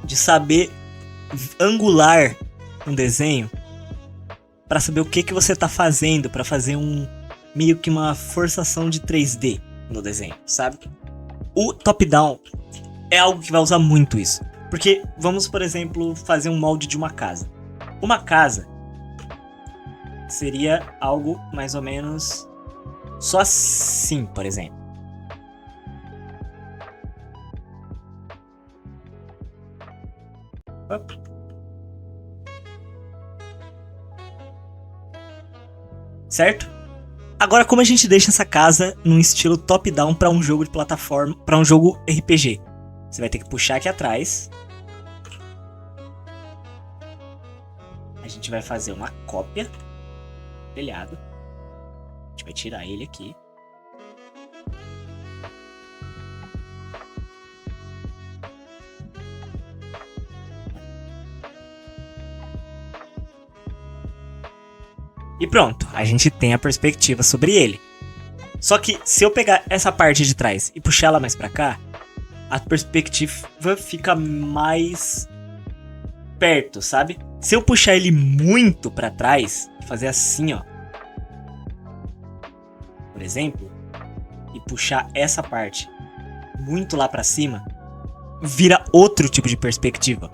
De saber angular um desenho para saber o que você tá fazendo, para fazer meio que uma forçação de 3D no desenho, sabe? O top-down é algo que vai usar muito isso, porque vamos, por exemplo, fazer um molde de uma casa. Uma casa seria algo mais ou menos só assim, por exemplo. Certo? Agora, como a gente deixa essa casa num estilo top-down para um jogo de plataforma, para um jogo RPG? Você vai ter que puxar aqui atrás. gente vai fazer uma cópia do telhado. A gente vai tirar ele aqui. E pronto, a gente tem a perspectiva sobre ele. Só que se eu pegar essa parte de trás e puxar ela mais pra cá, a perspectiva fica mais perto, sabe? Se eu puxar ele muito pra trás, fazer assim, ó, por exemplo, e puxar essa parte muito lá pra cima, vira outro tipo de perspectiva.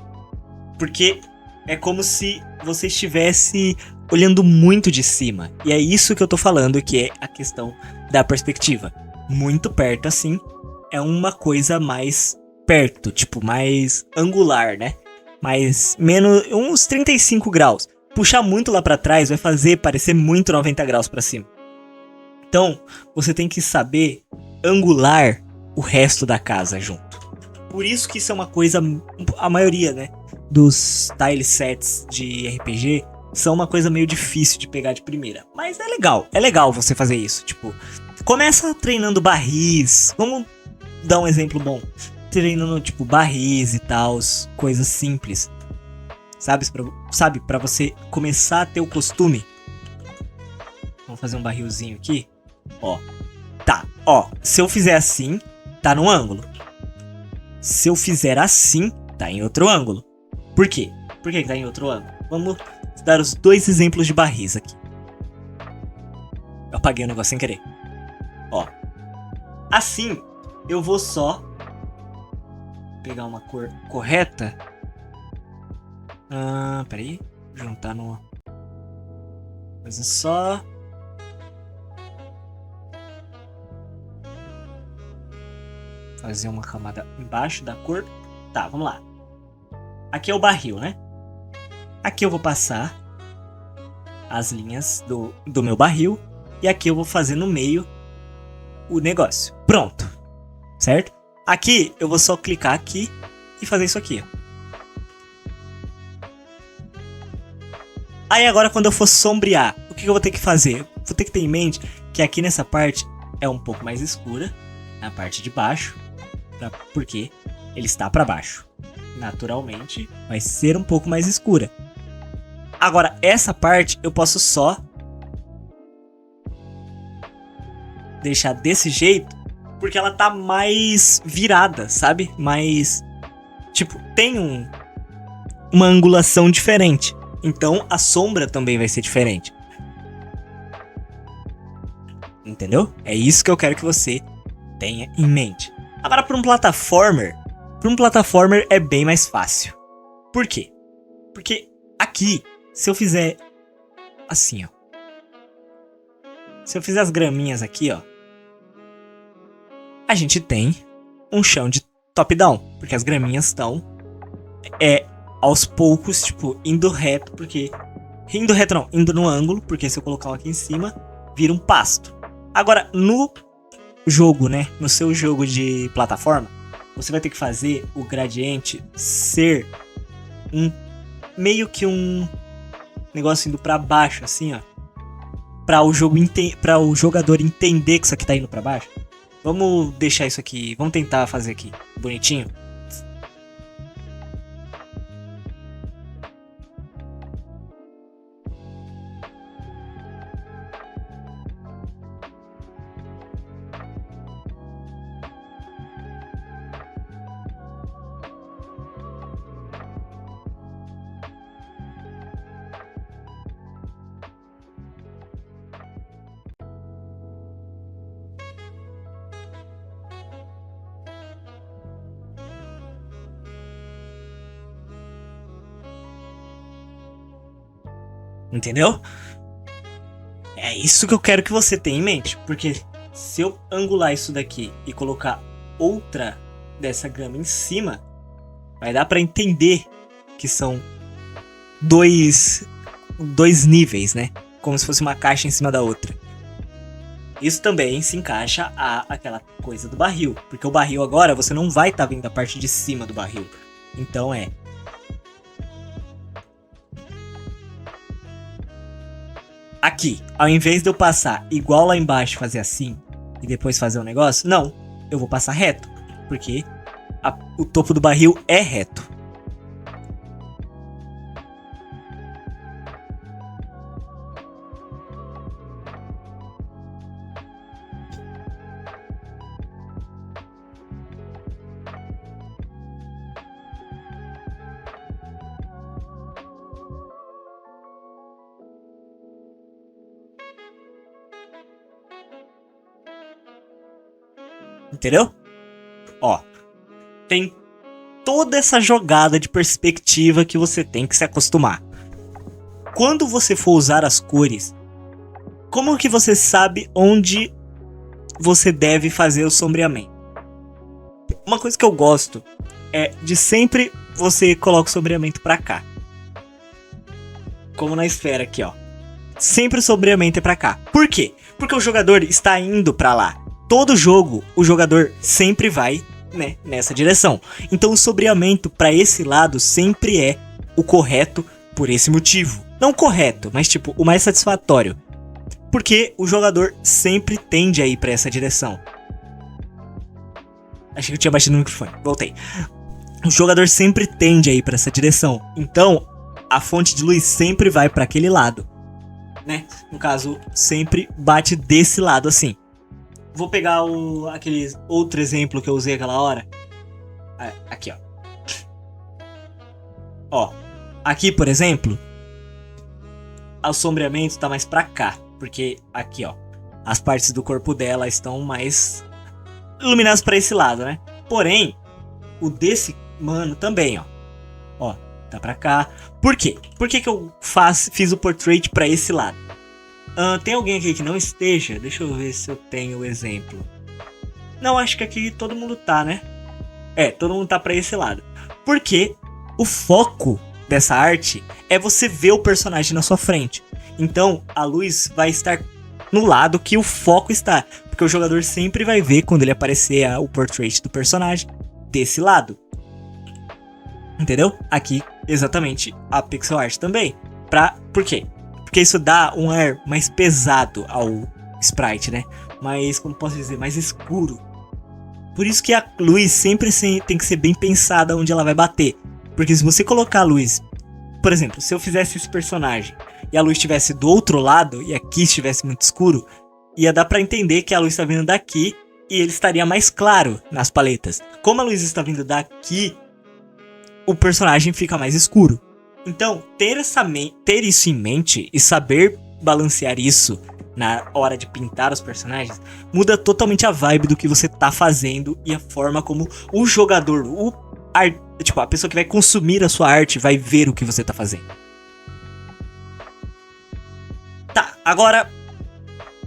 Porque é como se você estivesse olhando muito de cima. E é isso que eu tô falando, que é a questão da perspectiva. Muito perto assim, é uma coisa mais perto, tipo, mais angular, né? Mais, menos, uns 35 graus. Puxar muito lá pra trás vai fazer parecer muito 90 graus pra cima. Então, você tem que saber angular o resto da casa junto. Por isso que isso é uma coisa, a maioria, né, dos tile sets de RPG são uma coisa meio difícil de pegar de primeira. Mas é legal você fazer isso. Tipo, começa treinando barris. Vamos dar um exemplo bom. Treinando, tipo, barris e tal, coisas simples. Sabe, pra você começar a ter o costume. Vamos fazer um barrilzinho aqui. Ó, tá, ó, se eu fizer assim, tá no ângulo. Se eu fizer assim, tá em outro ângulo. Por quê? Por que tá em outro ângulo? Vamos dar os dois exemplos de barris aqui. Eu apaguei o negócio sem querer. Ó, assim, eu vou só pegar uma cor correta. Peraí, juntar no... Coisa só... Fazer uma camada embaixo da cor. Tá, vamos lá. Aqui é o barril, né? Aqui eu vou passar as linhas do meu barril. E aqui eu vou fazer no meio o negócio. Pronto. Certo? Aqui eu vou só clicar aqui e fazer isso aqui. Aí agora quando eu for sombrear, o que eu vou ter que fazer? Vou ter que ter em mente que aqui nessa parte é um pouco mais escura. Na parte de baixo. Porque ele está para baixo. Naturalmente vai ser um pouco mais escura. Agora essa parte eu posso só deixar desse jeito, porque ela tá mais virada, sabe? Mais, tipo, tem uma angulação diferente. Então a sombra também vai ser diferente. Entendeu? É isso que eu quero que você tenha em mente. Agora para um plataformer é bem mais fácil. Por quê? Porque aqui, se eu fizer assim, ó. Se eu fizer as graminhas aqui, ó. A gente tem um chão de top-down. Porque as graminhas estão aos poucos, tipo, indo reto. Porque... Indo reto não, indo no ângulo. Porque se eu colocar um aqui em cima, vira um pasto. Agora, no jogo, né? No seu jogo de plataforma, você vai ter que fazer o gradiente ser meio que um negócio indo pra baixo, assim, ó. Pra o jogador entender que isso aqui tá indo pra baixo. Vamos deixar isso aqui. Vamos tentar fazer aqui bonitinho. Entendeu? É isso que eu quero que você tenha em mente. Porque se eu angular isso daqui e colocar outra dessa grama em cima, vai dar pra entender que são dois níveis, né? Como se fosse uma caixa em cima da outra. Isso também se encaixa àquela coisa do barril. Porque o barril agora você não vai estar vendo a parte de cima do barril. Então aqui, ao invés de eu passar igual lá embaixo, fazer assim, e depois fazer um negócio, não, eu vou passar reto, porque o topo do barril é reto. Entendeu? Ó, tem toda essa jogada de perspectiva que você tem que se acostumar. Quando você for usar as cores, como que você sabe onde você deve fazer o sombreamento? Uma coisa que eu gosto é de sempre você coloca o sombreamento pra cá. Como na esfera aqui, ó. Sempre o sombreamento é pra cá. Por quê? Porque o jogador está indo pra lá. Todo jogo, o jogador sempre vai, né, nessa direção. Então o sombreamento para esse lado sempre é o correto por esse motivo. Não o correto, mas tipo, o mais satisfatório. Porque o jogador sempre tende a ir para essa direção. Achei que eu tinha batido no microfone. Voltei. O jogador sempre tende a ir para essa direção. Então, a fonte de luz sempre vai para aquele lado, né? No caso, sempre bate desse lado assim. Vou pegar aquele outro exemplo que eu usei aquela hora. Aqui, ó. Ó, aqui, por exemplo, o sombreamento tá mais pra cá. Porque aqui, ó, as partes do corpo dela estão mais iluminadas pra esse lado, né? Porém, o desse mano também, ó. Ó, tá pra cá. Por quê? Por que eu fiz o portrait pra esse lado? Tem alguém aqui que não esteja? Deixa eu ver se eu tenho o exemplo. Não, acho que aqui todo mundo tá, né? Todo mundo tá pra esse lado. Porque o foco dessa arte é você ver o personagem na sua frente. Então, a luz vai estar no lado que o foco está. Porque o jogador sempre vai ver, quando ele aparecer o portrait do personagem, desse lado. Entendeu? Aqui, exatamente, a pixel art também. Por quê? Porque isso dá um ar mais pesado ao sprite, né? Mais, como posso dizer, mais escuro. Por isso que a luz sempre tem que ser bem pensada onde ela vai bater. Porque se você colocar a luz... Por exemplo, se eu fizesse esse personagem e a luz estivesse do outro lado e aqui estivesse muito escuro, ia dar pra entender que a luz está vindo daqui e ele estaria mais claro nas paletas. Como a luz está vindo daqui, o personagem fica mais escuro. Então, ter isso em mente e saber balancear isso na hora de pintar os personagens muda totalmente a vibe do que você tá fazendo e a forma como o jogador, a pessoa que vai consumir a sua arte vai ver o que você tá fazendo. Tá, agora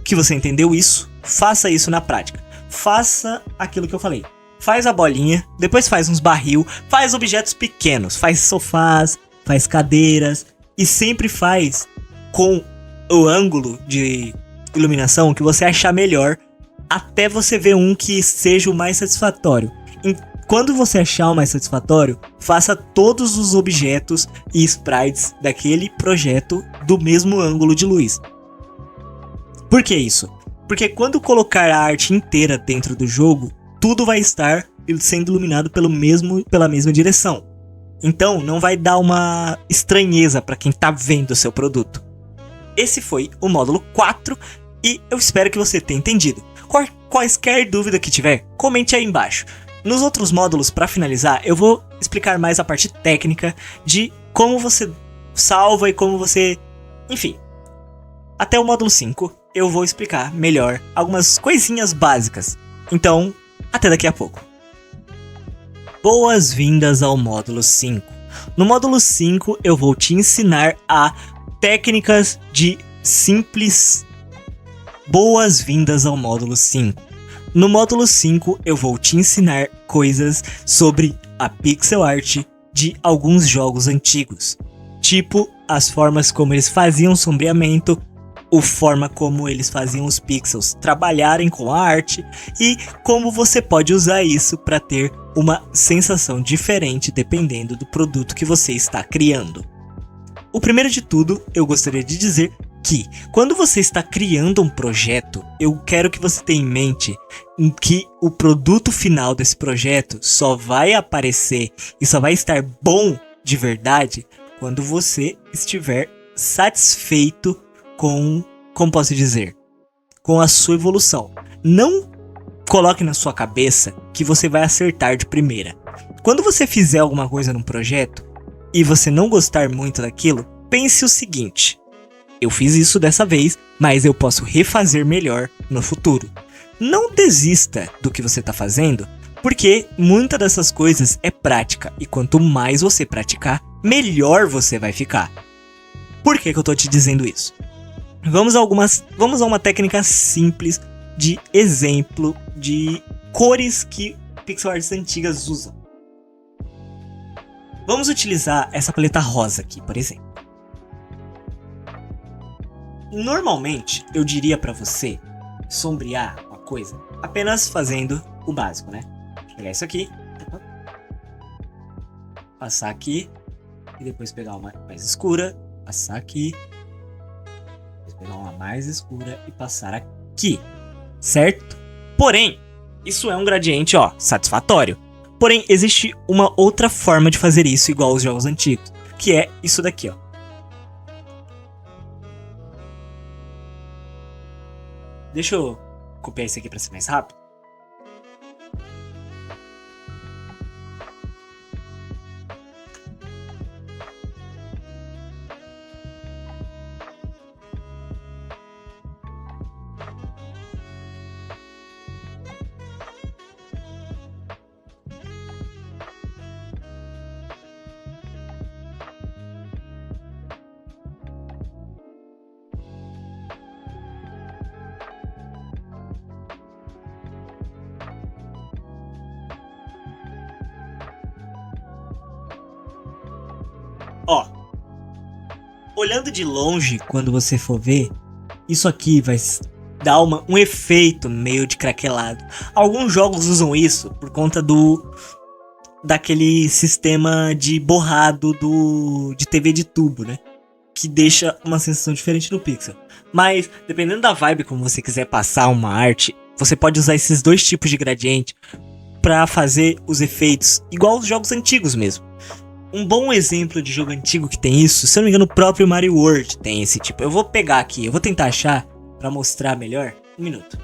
que você entendeu isso, faça isso na prática. Faça aquilo que eu falei. Faz a bolinha, depois faz uns barril, faz objetos pequenos, faz sofás, faz cadeiras e sempre faz com o ângulo de iluminação que você achar melhor até você ver um que seja o mais satisfatório. Quando você achar o mais satisfatório, faça todos os objetos e sprites daquele projeto do mesmo ângulo de luz. Por que isso? Porque quando colocar a arte inteira dentro do jogo, tudo vai estar sendo iluminado pela mesma direção. Então não vai dar uma estranheza para quem tá vendo o seu produto. Esse foi o módulo 4 e eu espero que você tenha entendido. Quaisquer dúvida que tiver, comente aí embaixo. Nos outros módulos, para finalizar, eu vou explicar mais a parte técnica de como você salva e como você... Enfim, até o módulo 5 eu vou explicar melhor algumas coisinhas básicas. Então, até daqui a pouco. Boas-vindas ao módulo 5. No módulo 5 eu vou te ensinar a técnicas de simples. Boas-vindas ao módulo 5. No módulo 5 eu vou te ensinar coisas sobre a pixel art de alguns jogos antigos. Tipo, as formas como eles faziam sombreamento, a forma como eles faziam os pixels trabalharem com a arte e como você pode usar isso para ter uma sensação diferente dependendo do produto que você está criando. O primeiro de tudo, eu gostaria de dizer que quando você está criando um projeto, eu quero que você tenha em mente que o produto final desse projeto só vai aparecer e só vai estar bom de verdade quando você estiver satisfeito com, como posso dizer, com a sua evolução. Não coloque na sua cabeça que você vai acertar de primeira. Quando você fizer alguma coisa num projeto e você não gostar muito daquilo, pense o seguinte: eu fiz isso dessa vez, mas eu posso refazer melhor no futuro. Não desista do que você está fazendo, porque muita dessas coisas é prática, e quanto mais você praticar, melhor você vai ficar. Por que eu tô te dizendo isso? Vamos a uma técnica simples de exemplo de cores que pixel arts antigas usam. Vamos utilizar essa paleta rosa aqui, por exemplo. Normalmente, eu diria pra você sombrear uma coisa apenas fazendo o básico, né? Pegar isso aqui, passar aqui, e depois pegar uma mais escura, passar aqui, depois pegar uma mais escura e passar aqui, certo? Porém, isso é um gradiente, ó, satisfatório. Porém, existe uma outra forma de fazer isso igual aos jogos antigos, que é isso daqui, ó. Deixa eu copiar isso aqui para ser mais rápido. Ó, olhando de longe, quando você for ver, isso aqui vai dar um efeito meio de craquelado. Alguns jogos usam isso por conta daquele sistema de borrado de TV de tubo, né? Que deixa uma sensação diferente no pixel. Mas, dependendo da vibe como você quiser passar uma arte, você pode usar esses dois tipos de gradiente pra fazer os efeitos igual os jogos antigos mesmo. Um bom exemplo de jogo antigo que tem isso, se eu não me engano, o próprio Mario World tem esse tipo. Eu vou pegar aqui, eu vou tentar achar pra mostrar melhor. Um minuto.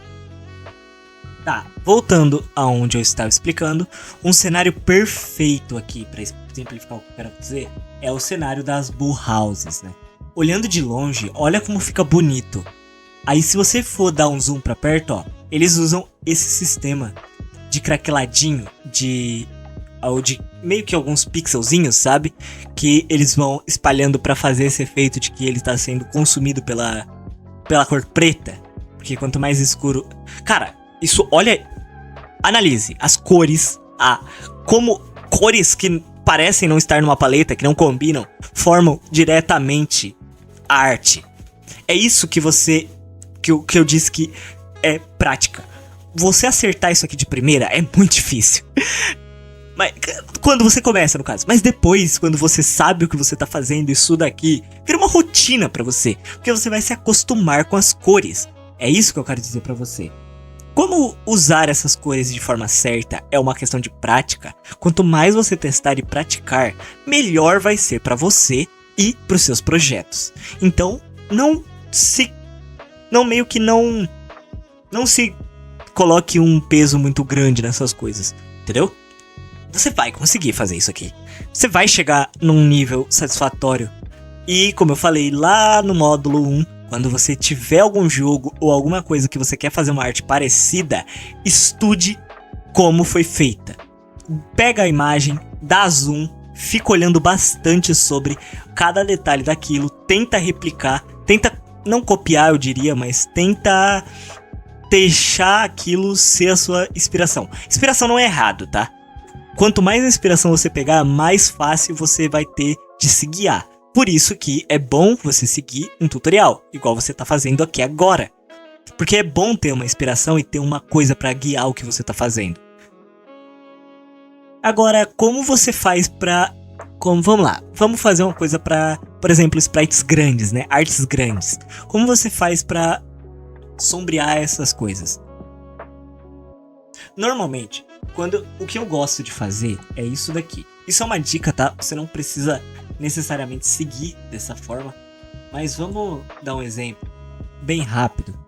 Tá, voltando aonde eu estava explicando, um cenário perfeito aqui, pra exemplificar o que eu quero dizer, é o cenário das Bull Houses, né? Olhando de longe, olha como fica bonito. Aí se você for dar um zoom pra perto, ó, eles usam esse sistema de craqueladinho, de meio que alguns pixelzinhos, sabe? Que eles vão espalhando pra fazer esse efeito de que ele tá sendo consumido pela cor preta. Porque quanto mais escuro... Cara, isso, olha... Analise as cores, como cores que parecem não estar numa paleta, que não combinam, formam diretamente a arte. É isso que eu disse que é prática. Você acertar isso aqui de primeira é muito difícil. Mas, quando você começa, no caso. Mas depois, quando você sabe o que você tá fazendo, isso daqui vira uma rotina pra você. Porque você vai se acostumar com as cores. É isso que eu quero dizer pra você. Como usar essas cores de forma certa é uma questão de prática. Quanto mais você testar e praticar, melhor vai ser pra você e pros seus projetos. Então, não se coloque um peso muito grande nessas coisas, entendeu? Você vai conseguir fazer isso aqui. Você vai chegar num nível satisfatório. E, como eu falei lá no módulo 1, quando você tiver algum jogo ou alguma coisa que você quer fazer uma arte parecida, estude como foi feita. Pega a imagem, dá zoom, fica olhando bastante sobre cada detalhe daquilo, tenta replicar, tenta não copiar, eu diria, mas tenta deixar aquilo ser a sua inspiração. Inspiração não é errado, tá? Quanto mais inspiração você pegar, mais fácil você vai ter de se guiar. Por isso que é bom você seguir um tutorial, igual você tá fazendo aqui agora. Porque é bom ter uma inspiração e ter uma coisa pra guiar o que você tá fazendo. Agora, como você faz pra... Vamos lá, vamos fazer uma coisa pra por exemplo, sprites grandes, né? Artes grandes. Como você faz pra sombrear essas coisas? Normalmente, o que eu gosto de fazer é isso daqui. Isso é uma dica, tá? Você não precisa necessariamente seguir dessa forma, mas vamos dar um exemplo bem rápido.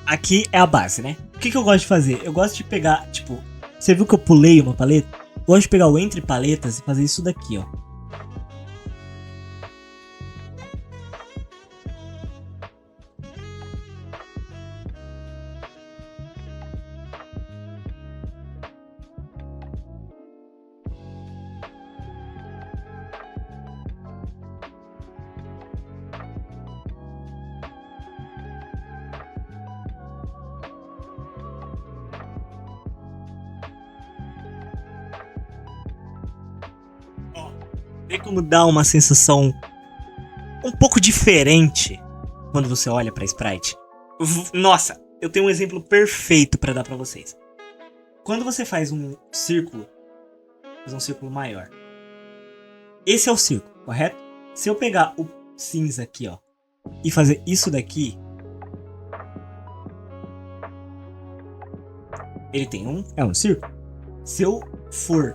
Aqui é a base, né? O que eu gosto de fazer? Eu gosto de pegar, tipo... Você viu que eu pulei uma paleta? Eu gosto de pegar o entre paletas e fazer isso daqui, ó. Vê como dá uma sensação um pouco diferente quando você olha pra sprite. Nossa, eu tenho um exemplo perfeito pra dar pra vocês. Quando você faz um círculo maior. Esse é o círculo, correto? Se eu pegar o cinza aqui, ó, e fazer isso daqui, ele tem é um círculo. Se eu for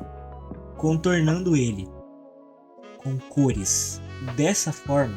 contornando ele com cores dessa forma,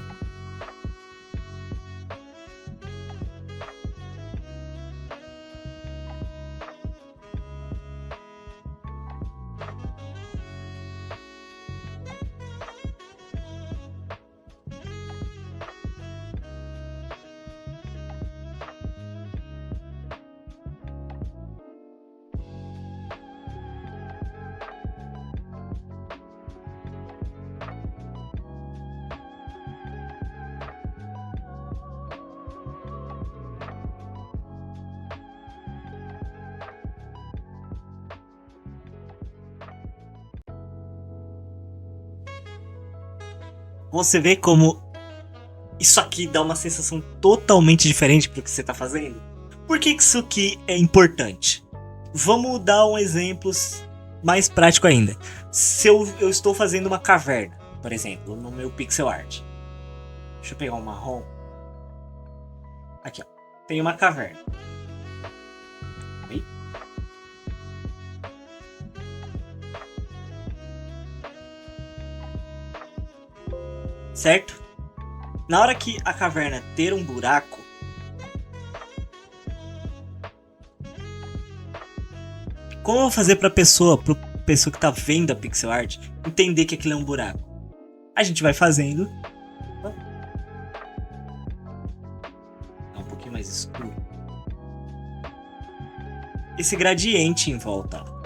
você vê como isso aqui dá uma sensação totalmente diferente pro que você tá fazendo? Por que isso aqui é importante? Vamos dar um exemplo mais prático ainda. Se eu estou fazendo uma caverna, por exemplo, no meu pixel art. Deixa eu pegar um marrom. Aqui, ó. Tem uma caverna. Aí. Certo? Na hora que a caverna ter um buraco, como eu vou fazer pra pessoa que tá vendo a pixel art entender que aquilo é um buraco? A gente vai fazendo. Tá um pouquinho mais escuro. Esse gradiente em volta, ó.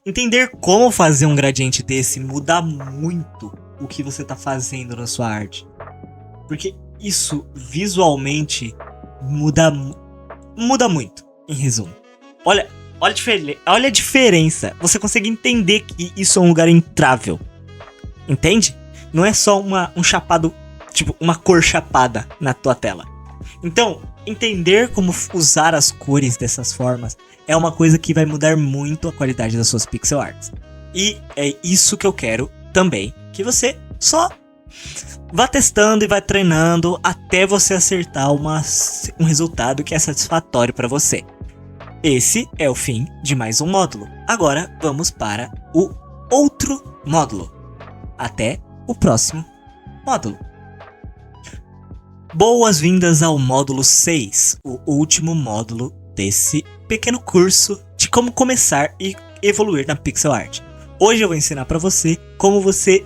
Entender como fazer um gradiente desse muda muito o que você tá fazendo na sua arte. Porque isso visualmente muda muito, em resumo. Olha a diferença. Você consegue entender que isso é um lugar entrável. Entende? Não é só um chapado, tipo, uma cor chapada na tua tela. Então, entender como usar as cores dessas formas é uma coisa que vai mudar muito a qualidade das suas pixel arts. E é isso que eu quero também, que você só vá testando e vá treinando até você acertar um resultado que é satisfatório para você. Esse é o fim de mais um módulo. Agora vamos para o outro módulo. Até o próximo módulo. Boas-vindas ao módulo 6, o último módulo desse pequeno curso de como começar e evoluir na pixel art. Hoje eu vou ensinar para você como você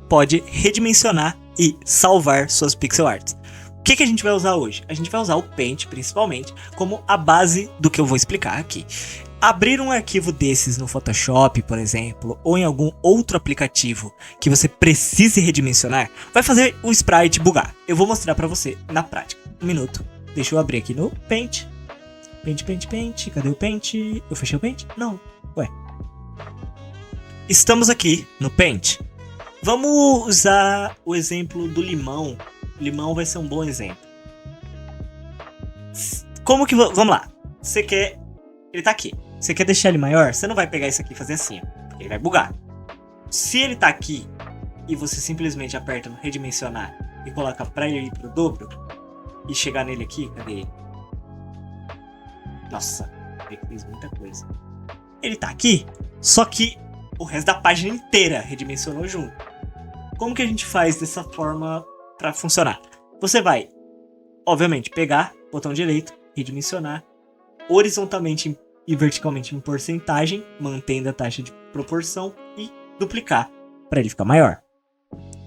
pode redimensionar e salvar suas pixel arts. O que a gente vai usar hoje? A gente vai usar o Paint, principalmente, como a base do que eu vou explicar aqui. Abrir um arquivo desses no Photoshop, por exemplo, ou em algum outro aplicativo que você precise redimensionar, vai fazer o sprite bugar. Eu vou mostrar pra você na prática. Um minuto. Deixa eu abrir aqui no Paint. Paint. Cadê o Paint? Eu fechei o Paint? Não. Ué. Estamos aqui no Paint. Vamos usar o exemplo do limão. Limão vai ser um bom exemplo. Como que... Vamos lá. Você quer... Ele tá aqui. Você quer deixar ele maior? Você não vai pegar isso aqui e fazer assim, ó. Porque ele vai bugar. Se ele tá aqui e você simplesmente aperta no redimensionar e coloca pra ele ir pro dobro e chegar nele aqui, cadê ele? Nossa, ele fez muita coisa. Ele tá aqui, só que o resto da página inteira redimensionou junto. Como que a gente faz dessa forma pra funcionar? Você vai, obviamente, pegar, botão direito, redimensionar, horizontalmente e verticalmente em porcentagem, mantendo a taxa de proporção e duplicar para ele ficar maior.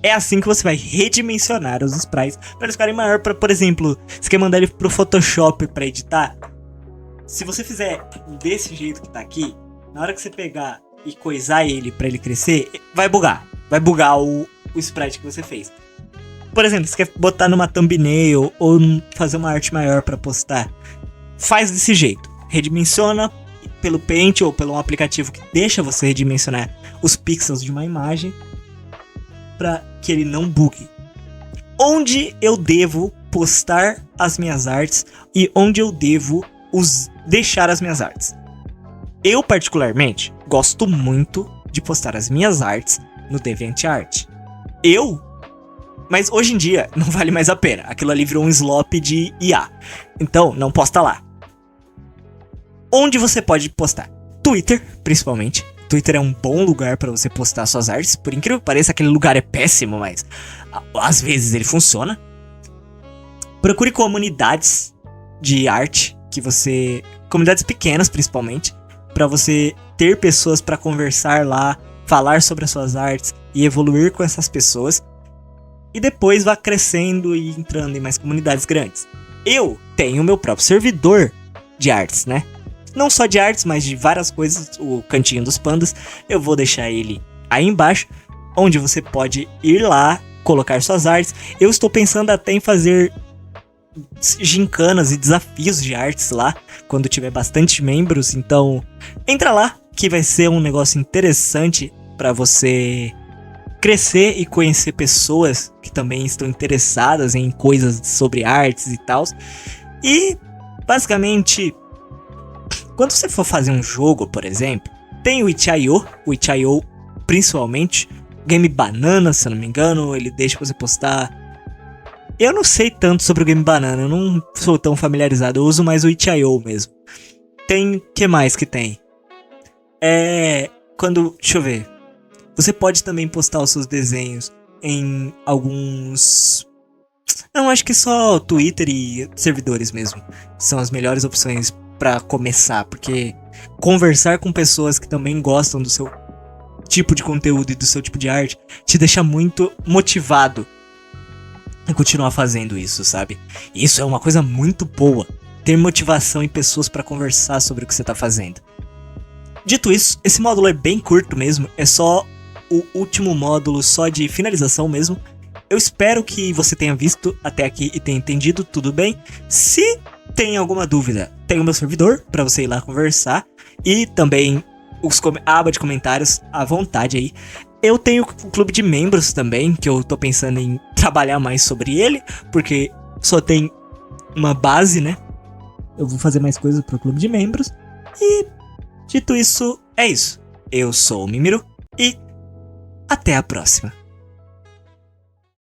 É assim que você vai redimensionar os sprites para eles ficarem maior. Por exemplo, você quer mandar ele pro Photoshop para editar? Se você fizer desse jeito que tá aqui, na hora que você pegar e coisar ele para ele crescer, vai bugar. Vai bugar o sprite que você fez. Por exemplo, você quer botar numa thumbnail ou fazer uma arte maior para postar, faz desse jeito. Redimensiona pelo Paint ou pelo um aplicativo que deixa você redimensionar os pixels de uma imagem para que ele não bugue. Onde eu devo postar as minhas artes e onde eu devo deixar as minhas artes? Eu particularmente gosto muito de postar as minhas artes no DeviantArt. Mas hoje em dia não vale mais a pena. Aquilo ali virou um slop de IA. Então não posta lá. Onde você pode postar? Twitter, principalmente. Twitter é um bom lugar para você postar suas artes. Por incrível que pareça, aquele lugar é péssimo, mas às vezes ele funciona. Procure comunidades de arte comunidades pequenas, principalmente, para você ter pessoas para conversar lá, falar sobre as suas artes e evoluir com essas pessoas. E depois vá crescendo e entrando em mais comunidades grandes. Eu tenho meu próprio servidor de artes, né? Não só de artes, mas de várias coisas, o Cantinho dos Pandas. Eu vou deixar ele aí embaixo, onde você pode ir lá, colocar suas artes. Eu estou pensando até em fazer gincanas e desafios de artes lá, quando tiver bastante membros. Então, entra lá, que vai ser um negócio interessante para você crescer e conhecer pessoas que também estão interessadas em coisas sobre artes e tal. E, basicamente... Quando você for fazer um jogo, por exemplo, tem o itch.io, principalmente, Game Banana, se eu não me engano, ele deixa você postar. Eu não sei tanto sobre o Game Banana, eu não sou tão familiarizado, eu uso mais o itch.io mesmo. Tem, que mais que tem? Deixa eu ver. Você pode também postar os seus desenhos em alguns... Não, acho que só Twitter e servidores mesmo são as melhores opções pra começar, porque conversar com pessoas que também gostam do seu tipo de conteúdo e do seu tipo de arte te deixa muito motivado a continuar fazendo isso, sabe? E isso é uma coisa muito boa, ter motivação em pessoas pra conversar sobre o que você tá fazendo. Dito isso, esse módulo é bem curto mesmo, é só o último módulo, só de finalização mesmo. Eu espero que você tenha visto até aqui e tenha entendido tudo bem. Se tem alguma dúvida, tem o meu servidor para você ir lá conversar e também a aba de comentários à vontade aí. Eu tenho o clube de membros também, que eu tô pensando em trabalhar mais sobre ele, porque só tem uma base, né? Eu vou fazer mais coisas pro clube de membros. E, dito isso, é isso. Eu sou o Mimiru e até a próxima.